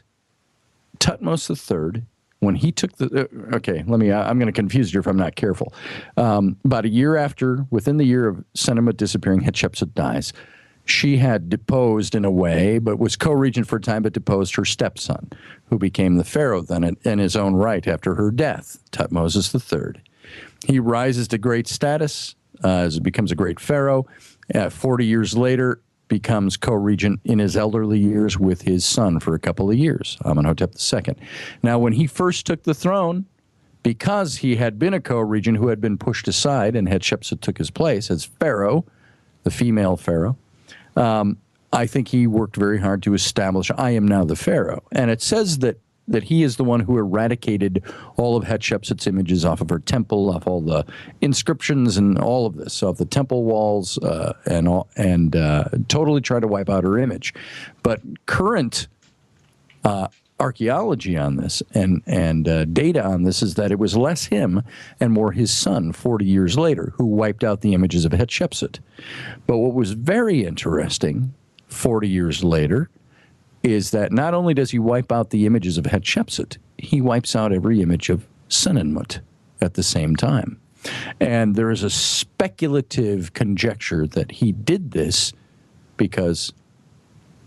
Tutmosis III, when he took I'm going to confuse you if I'm not careful. About a year after, within the year of Senenmut disappearing, Hatshepsut dies. She had deposed in a way, but was co-regent for a time, but deposed her stepson, who became the pharaoh then in his own right after her death, Tutmosis III. He rises to great status as it becomes a great pharaoh. 40 years later, becomes co-regent in his elderly years with his son for a couple of years, Amenhotep II. Now, when he first took the throne, because he had been a co-regent who had been pushed aside and Hatshepsut took his place as pharaoh, the female pharaoh, I think he worked very hard to establish, I am now the pharaoh. And it says that he is the one who eradicated all of Hatshepsut's images off of her temple, off all the inscriptions and all of this, off the temple walls, and totally tried to wipe out her image. But current archaeology on this and data on this is that it was less him and more his son 40 years later who wiped out the images of Hatshepsut. But what was very interesting 40 years later is that not only does he wipe out the images of Hatshepsut, he wipes out every image of Senenmut at the same time. And there is a speculative conjecture that he did this because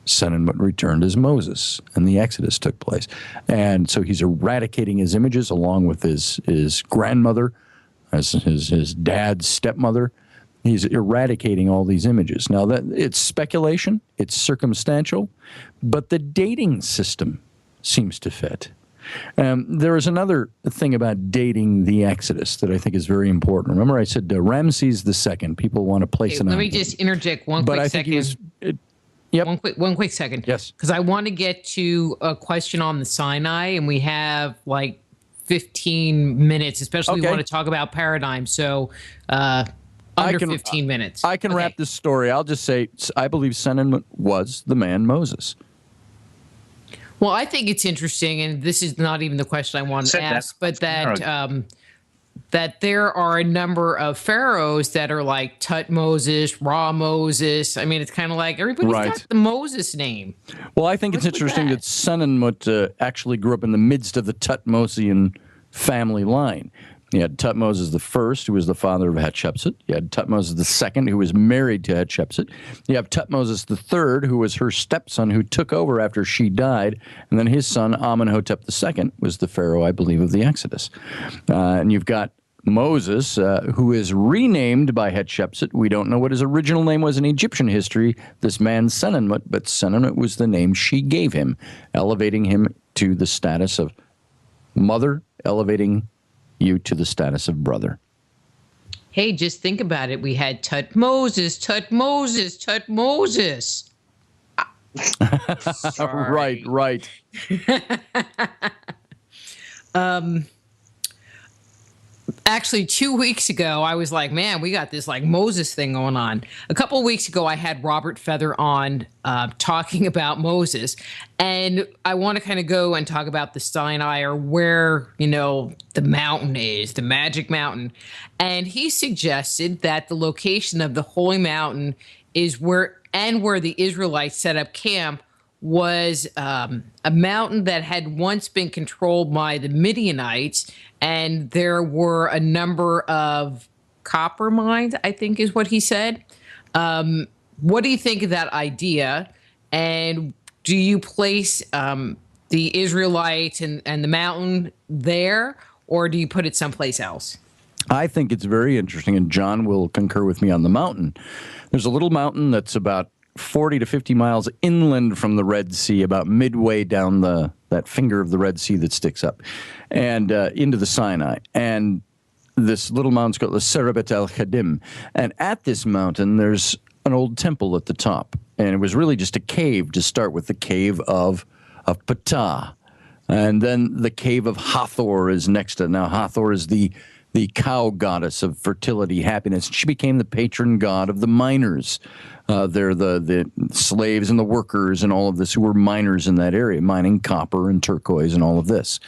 Senenmut returned as Moses and the Exodus took place. And so he's eradicating his images along with his grandmother, as his dad's stepmother. He's eradicating all these images. Now, that it's speculation, it's circumstantial, but the dating system seems to fit. There is another thing about dating the Exodus that I think is very important. Remember, I said Ramses II. People want to place it on. Let me just interject one quick second. Yep. One quick second. Yes. Because I want to get to a question on the Sinai, and we have like 15 minutes, especially we want to talk about paradigm. So under 15 minutes. I can wrap this story. I'll just say I believe Senenmut was the man Moses. Well, I think it's interesting, and this is not even the question I wanted to ask, but that there are a number of pharaohs that are like Tut Moses, Ra Moses. I mean, it's kind of like everybody's got the Moses name. Well, I think it's interesting that Senenmut actually grew up in the midst of the Tutmosian family line. You had Tutmosis I, who was the father of Hatshepsut. You had Tutmosis II, who was married to Hatshepsut. You have Tutmosis III, who was her stepson, who took over after she died. And then his son, Amenhotep II, was the pharaoh, I believe, of the Exodus. And you've got Moses, who is renamed by Hatshepsut. We don't know what his original name was in Egyptian history, this man Senenmut, but Senenmut was the name she gave him, elevating him to the status of mother, elevating you to the status of brother. Hey, just think about it. We had Tut Moses. Right. Actually, 2 weeks ago, I was like, man, we got this like Moses thing going on. A couple of weeks ago, I had Robert Feather on talking about Moses. And I want to kind of go and talk about the Sinai, or where, the mountain is, the magic mountain. And he suggested that the location of the Holy Mountain is where the Israelites set up camp was a mountain that had once been controlled by the Midianites, and there were a number of copper mines, I think is what he said. What do you think of that idea? And do you place the Israelites and the mountain there, or do you put it someplace else? I think it's very interesting, and John will concur with me on the mountain. There's a little mountain that's about 40 to 50 miles inland from the Red Sea, about midway down that finger of the Red Sea that sticks up, and into the Sinai. And this little mountain's called the Serebet el-Khadim. And at this mountain, there's an old temple at the top. And it was really just a cave to start with, the cave of Ptah. And then the cave of Hathor is next to it. Now, Hathor is the cow goddess of fertility, happiness. She became the patron god of the miners. They're the slaves and the workers and all of this who were miners in that area, mining copper and turquoise and all of this.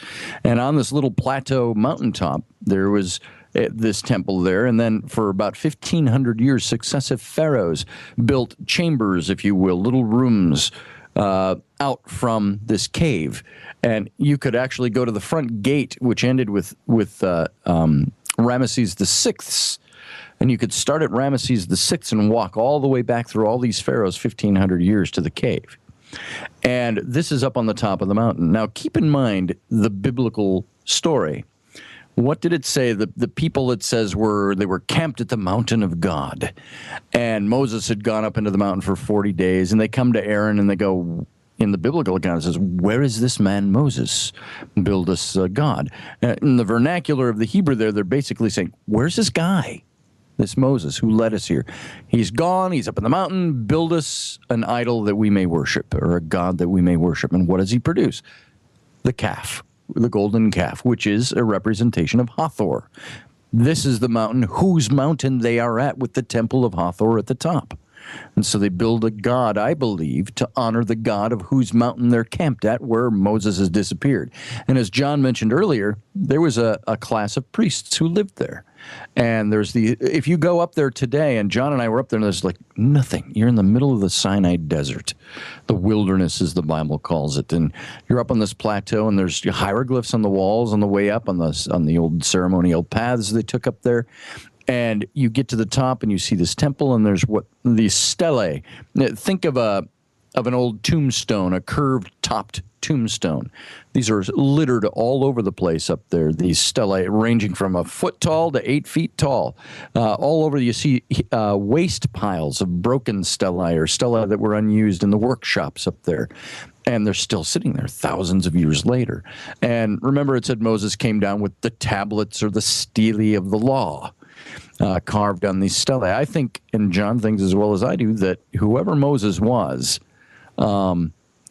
And on this little plateau mountaintop, there was this temple there. And then for about 1,500 years, successive pharaohs built chambers, if you will, little rooms out from this cave. And you could actually go to the front gate, which ended with Ramesses VI. And you could start at Ramesses VI and walk all the way back through all these pharaohs 1,500 years to the cave. And this is up on the top of the mountain. Now, keep in mind the biblical story. What did it say? The people, it says, they were camped at the mountain of God. And Moses had gone up into the mountain for 40 days, and they come to Aaron and they go, in the biblical account, it says, where is this man Moses? Build us a God. In the vernacular of the Hebrew there, they're basically saying, where's this guy? This Moses who led us here. He's gone. He's up in the mountain. Build us an idol that we may worship, or a God that we may worship. And what does he produce? The calf. The golden calf, which is a representation of Hathor. This is the mountain whose mountain they are at, with the temple of Hathor at the top. And so they build a god, I believe, to honor the god of whose mountain they're camped at, where Moses has disappeared. And as John mentioned earlier, there was a class of priests who lived there. And if you go up there today, and John and I were up there, and there's like nothing. You're in the middle of the Sinai desert. The wilderness, as the Bible calls it. And you're up on this plateau, and there's hieroglyphs on the walls on the way up on the old ceremonial paths they took up there. And you get to the top and you see this temple, and there's these stelae. Think of an old tombstone, a curved topped tombstone. These are littered all over the place up there. These stelae ranging from a foot tall to 8 feet tall. All over you see waste piles of broken stelae, or stelae that were unused in the workshops up there. And they're still sitting there thousands of years later. And remember, it said Moses came down with the tablets, or the stele of the law, carved on these stelae. I think, and John thinks as well as I do, that whoever Moses was,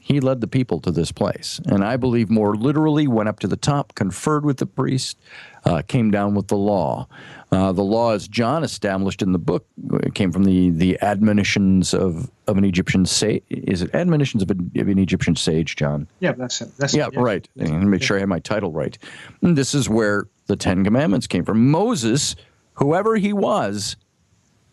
he led the people to this place. And I believe more literally went up to the top, conferred with the priest, came down with the law. The law, as John established in the book, came from the admonitions of an Egyptian sage. Is it admonitions of an Egyptian sage, John? Yeah, that's it. Right. And make sure I have my title right. And this is where the Ten Commandments came from. Moses, whoever he was,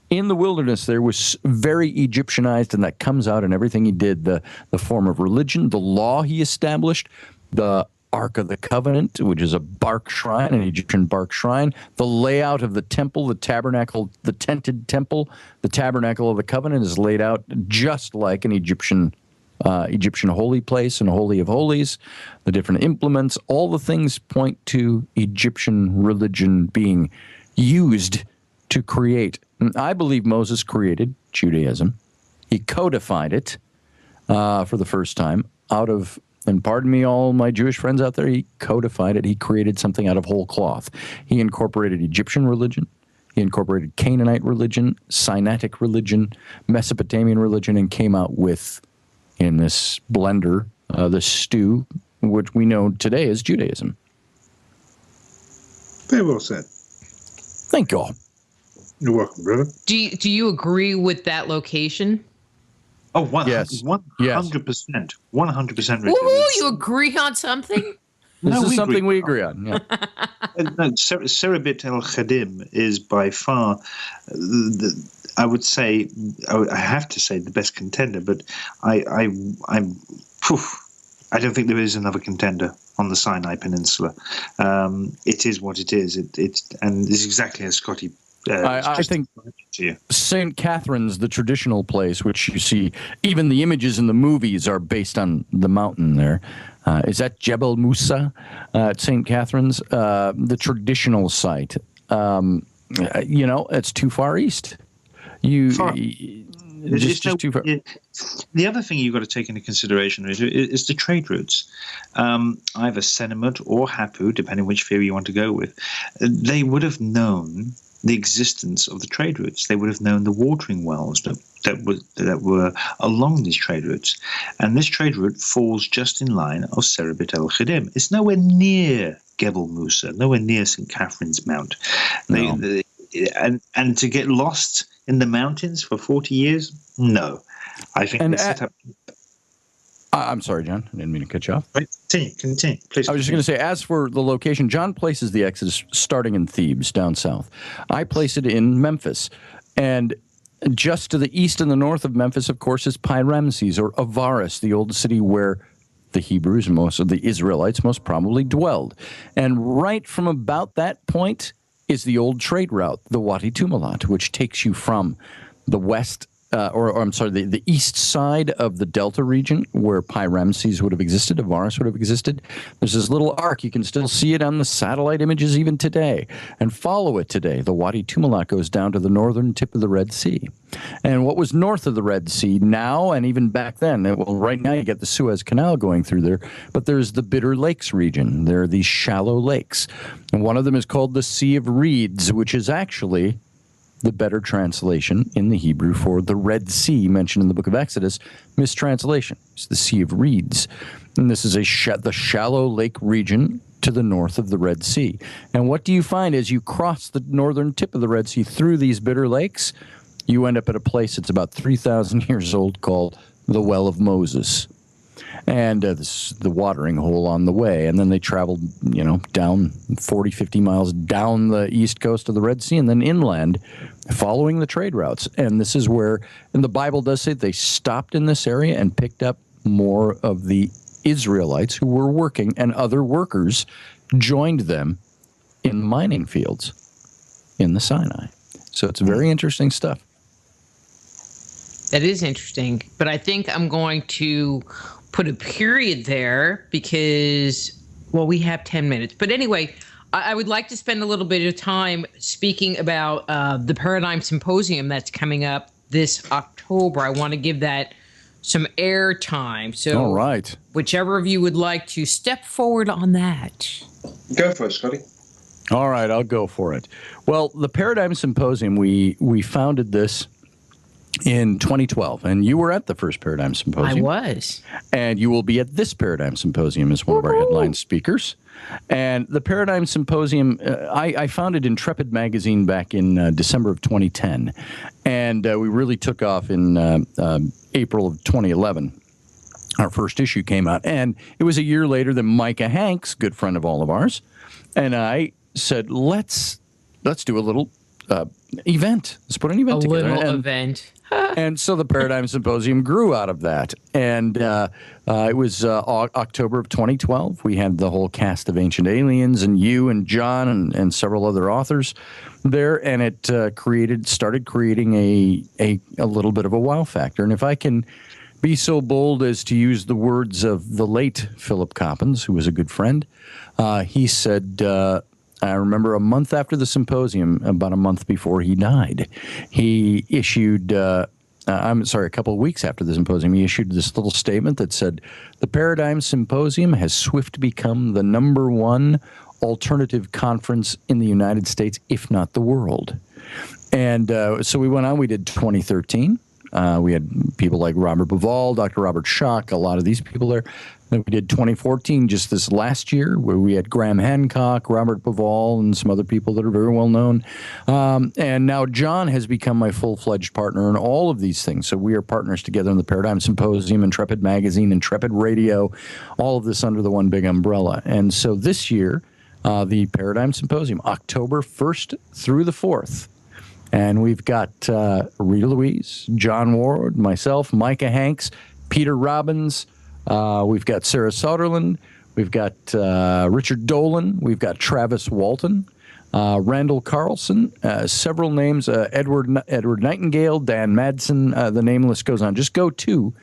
in the wilderness there, was very Egyptianized, and that comes out in everything he did. The form of religion, the law he established, the Ark of the Covenant, which is a bark shrine, an Egyptian bark shrine, the layout of the temple, the tabernacle, the tented temple, the tabernacle of the covenant is laid out just like an Egyptian holy place and holy of holies. The different implements, all the things point to Egyptian religion being used to create. And I believe Moses created Judaism. He codified it for the first time out of, and pardon me, all my Jewish friends out there, he codified it. He created something out of whole cloth. He incorporated Egyptian religion. He incorporated Canaanite religion, Sinaitic religion, Mesopotamian religion, and came out with, in this blender, the stew, which we know today as Judaism. Very well said. Thank you all. You're welcome, brother. Do you agree with that location? Oh, 100%. Yes. 100%. 100%. Ooh, you agree on something? This is something we agree on. Yeah. No, Serabit El Khadim is by far, I would say, I have to say, the best contender, but I don't think there is another contender on the Sinai Peninsula. It is what it is. And it's exactly as Scotty. I think St. Catherine's, the traditional place, which you see, even the images in the movies are based on the mountain there. Is that Jebel Musa at St. Catherine's? The traditional site. It's too far east. It's just too far. The other thing you've got to take into consideration is the trade routes. Either Senemut or Hapu, depending which theory you want to go with, they would have known the existence of the trade routes. They would have known the watering wells that were along these trade routes. And this trade route falls just in line of Serabit El Khadim. It's nowhere near Gebel Musa, nowhere near St. Catherine's Mount. No. And to get lost in the mountains for 40 years? No. I think they set up... I'm sorry, John. I didn't mean to cut you off. Right. Continue. Please. I was just going to say, as for the location, John places the Exodus starting in Thebes, down south. I place it in Memphis. And just to the east and the north of Memphis, of course, is Pi-Ramses, or Avaris, the old city where the Hebrews, most of the Israelites, most probably dwelled. And right from about that point is the old trade route, the Wadi Tumilat, which takes you from the west the east side of the Delta region where Pi Ramses would have existed, Avaris would have existed. There's this little arc. You can still see it on the satellite images even today, and follow it today. The Wadi Tumilat goes down to the northern tip of the Red Sea. And what was north of the Red Sea now, and even back then, well, right now you get the Suez Canal going through there, but there's the Bitter Lakes region. There are these shallow lakes. And one of them is called the Sea of Reeds, which is actually the better translation in the Hebrew for the Red Sea mentioned in the book of Exodus. Mistranslation. It's the Sea of Reeds. And this is the shallow lake region to the north of the Red Sea. And what do you find as you cross the northern tip of the Red Sea through these bitter lakes? You end up at a place that's about 3,000 years old called the Well of Moses. And this is the watering hole on the way. And then they traveled, down 40, 50 miles down the east coast of the Red Sea and then inland, following the trade routes. And this is where, and the Bible does say they stopped in this area and picked up more of the Israelites who were working, and other workers joined them in mining fields in the Sinai. So it's very interesting stuff. That is interesting, but I think I'm going to put a period there because, well, we have 10 minutes. But anyway, I would like to spend a little bit of time speaking about the Paradigm Symposium that's coming up this October. I want to give that some air time. So, all right, whichever of you would like to step forward on that. Go for it, Scotty. All right, I'll go for it. Well, the Paradigm Symposium, we founded this in 2012, and you were at the first Paradigm Symposium. I was. And you will be at this Paradigm Symposium as one of our headline speakers. And the Paradigm Symposium, I founded Intrepid Magazine back in December of 2010, and we really took off in April of 2011. Our first issue came out, and it was a year later that Micah Hanks, good friend of all of ours, and I said, let's do a little event. Let's put an event together. A little event. And so the Paradigm Symposium grew out of that. And it was October of 2012. We had the whole cast of Ancient Aliens and you and John and several other authors there. And it started creating a little bit of a wow factor. And if I can be so bold as to use the words of the late Philip Coppens, who was a good friend, he said, I remember a month after the symposium, about a month before he died, he issued, a couple of weeks after the symposium, he issued this little statement that said, the Paradigm Symposium has swift become the #1 alternative conference in the United States, if not the world. And so we went on, we did 2013. We had people like Robert Bivall, Dr. Robert Schock, a lot of these people there. Then we did 2014, just this last year, where we had Graham Hancock, Robert Bivall, and some other people that are very well known. And now John has become my full-fledged partner in all of these things. So we are partners together in the Paradigm Symposium, Intrepid Magazine, Intrepid Radio, all of this under the one big umbrella. And so this year, the Paradigm Symposium, October 1st through the 4th. And we've got Rita Louise, John Ward, myself, Micah Hanks, Peter Robbins. We've got Sarah Soderlund. We've got Richard Dolan. We've got Travis Walton, Randall Carlson, several names, Edward Nightingale, Dan Madsen. The name list goes on. Just go to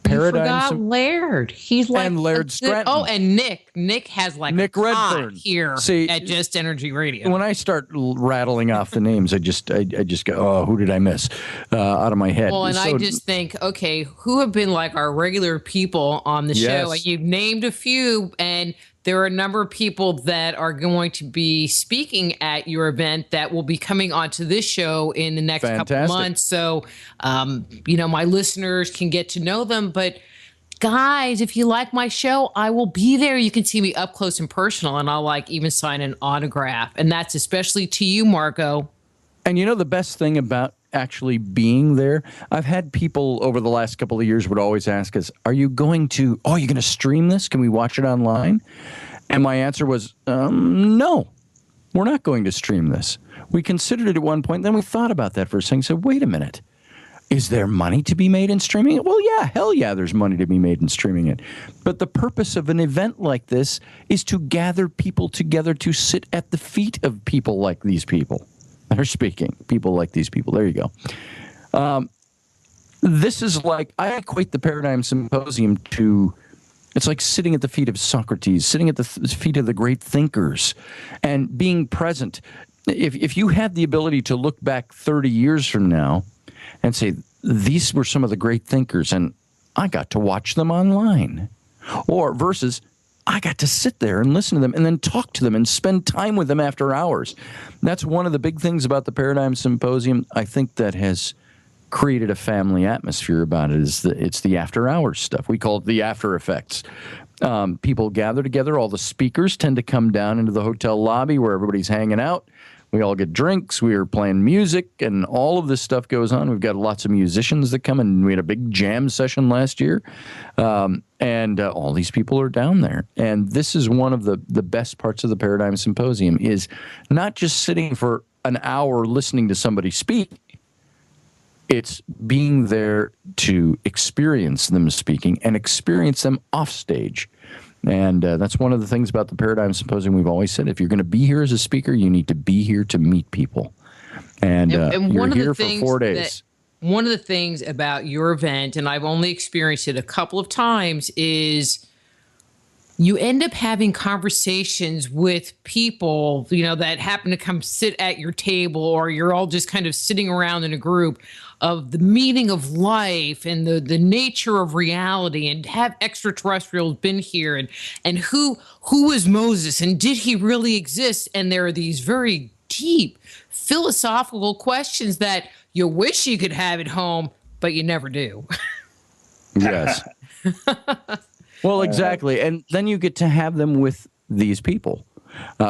Paradigm. You forgot Laird. He's like, and Laird Stratton. Oh, and Nick. Nick has like Nick a Redfern here at Just Energy Radio. When I start rattling off the names, I just go, oh, who did I miss out of my head? Well, and I just think, okay, who have been like our regular people on the show? And you've named a few, and there are a number of people that are going to be speaking at your event that will be coming onto this show in the next couple of months. So, my listeners can get to know them. But guys, if you like my show, I will be there. You can see me up close and personal, and I'll even sign an autograph. And that's especially to you, Marco. And the best thing about actually being there, I've had people over the last couple of years would always ask us, are you going to stream this? Can we watch it online? And my answer was, no, we're not going to stream this. We considered it at one point, then we thought about that for a second and said, wait a minute, is there money to be made in streaming it? Well, yeah, hell yeah, there's money to be made in streaming it. But the purpose of an event like this is to gather people together to sit at the feet of people like these people. They're speaking. People like these people. There you go. this is like, I equate the Paradigm Symposium to, it's like sitting at the feet of Socrates, sitting at the feet of the great thinkers, and being present. If you had the ability to look back 30 years from now and say, these were some of the great thinkers, and I got to watch them online, or versus I got to sit there and listen to them and then talk to them and spend time with them after hours. That's one of the big things about the Paradigm Symposium. I think that has created a family atmosphere about it. It's the after hours stuff. We call it the after effects. People gather together. All the speakers tend to come down into the hotel lobby where everybody's hanging out. We all get drinks. We are playing music, and all of this stuff goes on. We've got lots of musicians that come, and we had a big jam session last year. And all these people are down there. And this is one of the best parts of the Paradigm Symposium, is not just sitting for an hour listening to somebody speak. It's being there to experience them speaking and experience them off stage. And that's one of the things about the Paradigm Symposium. We've always said, if you're going to be here as a speaker, you need to be here to meet people. And you're here for 4 days. One of the things about your event, and I've only experienced it a couple of times, is you end up having conversations with people, that happen to come sit at your table, or you're all just kind of sitting around in a group, of the meaning of life and the nature of reality, and have extraterrestrials been here, and who was Moses, and did he really exist? And there are these very deep philosophical questions that you wish you could have at home, but you never do. Yes. Well, exactly. And then you get to have them with these people.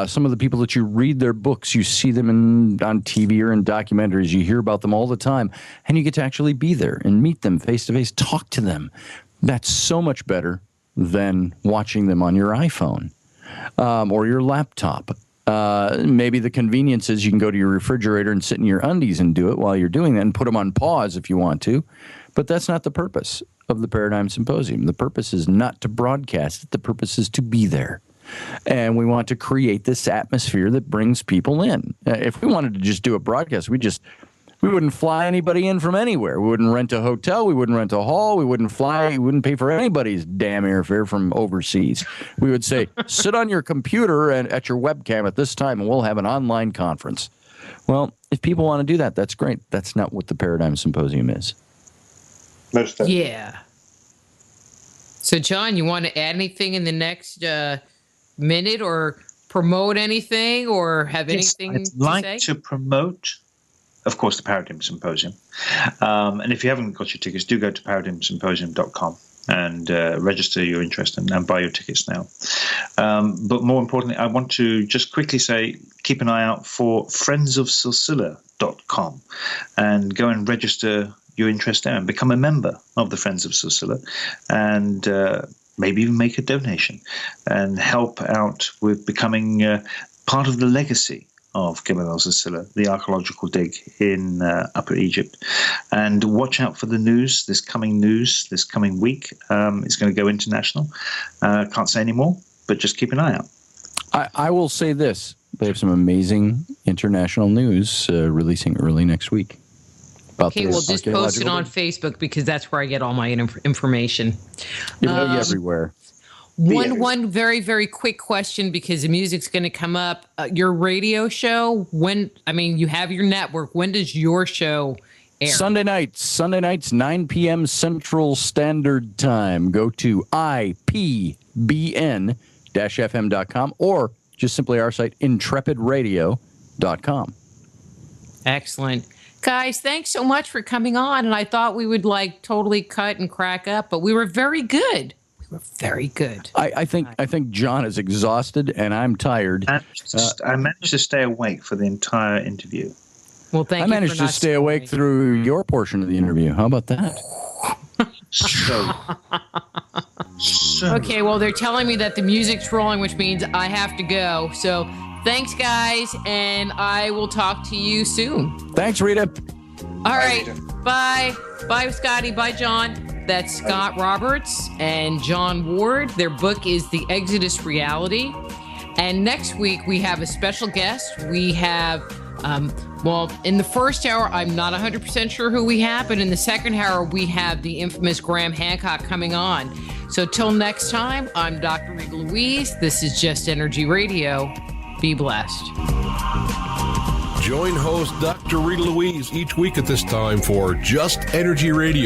Some of the people that you read their books, you see them on TV or in documentaries, you hear about them all the time, and you get to actually be there and meet them face to face, talk to them. That's so much better than watching them on your iPhone or your laptop. Maybe the convenience is you can go to your refrigerator and sit in your undies and do it while you're doing that, and put them on pause if you want to. But that's not the purpose of the Paradigm Symposium. The purpose is not to broadcast it. The purpose is to be there. And we want to create this atmosphere that brings people in. If we wanted to just do a broadcast, we wouldn't fly anybody in from anywhere. We wouldn't rent a hotel. We wouldn't rent a hall. We wouldn't fly. We wouldn't pay for anybody's damn airfare from overseas. We would say, sit on your computer and at your webcam at this time, and we'll have an online conference. Well, if people want to do that, that's great. That's not what the Paradigm Symposium is. Most definitely. Yeah. So, John, you want to add anything in the next minute, or promote anything, or have anything I'd to like say? to promote, of course, the Paradigm Symposium. And if you haven't got your tickets, do go to paradigmsymposium.com and register your interest and buy your tickets now. But more importantly, I want to just quickly say, keep an eye out for friendsofsilsila.com and go and register your interest there and become a member of the Friends of Silsila, and maybe even make a donation and help out with becoming part of the legacy of Gebel el-Silsila, the archaeological dig in Upper Egypt. And watch out for the news this coming week. It's going to go international. Can't say any more, but just keep an eye out. I will say this. They have some amazing international news releasing early next week. Okay, we'll just post it on Facebook, because that's where I get all my information. Everywhere. One very, very quick question, because the music's going to come up. Your radio show, you have your network. When does your show air? Sunday nights, 9 p.m. Central Standard Time. Go to ipbn-fm.com, or just simply our site, intrepidradio.com. Excellent. Guys, thanks so much for coming on. And I thought we would totally cut and crack up, but we were very good. Very good. I think John is exhausted, and I'm tired. I managed to stay awake for the entire interview. Well, thank you. I managed to stay awake through your portion of the interview. How about that? So. Okay, well, they're telling me that the music's rolling, which means I have to go. So thanks, guys, and I will talk to you soon. Thanks, Rita. All right. Bye. Bye, Scotty. Bye, John. That's Scott Roberts and John Ward. Their book is The Exodus Reality. And next week, we have a special guest. We have Well, in the first hour, I'm not 100% sure who we have, but in the second hour, we have the infamous Graham Hancock coming on. So till next time, I'm Dr. Rita Louise. This is Just Energy Radio. Be blessed. Join host Dr. Rita Louise each week at this time for Just Energy Radio.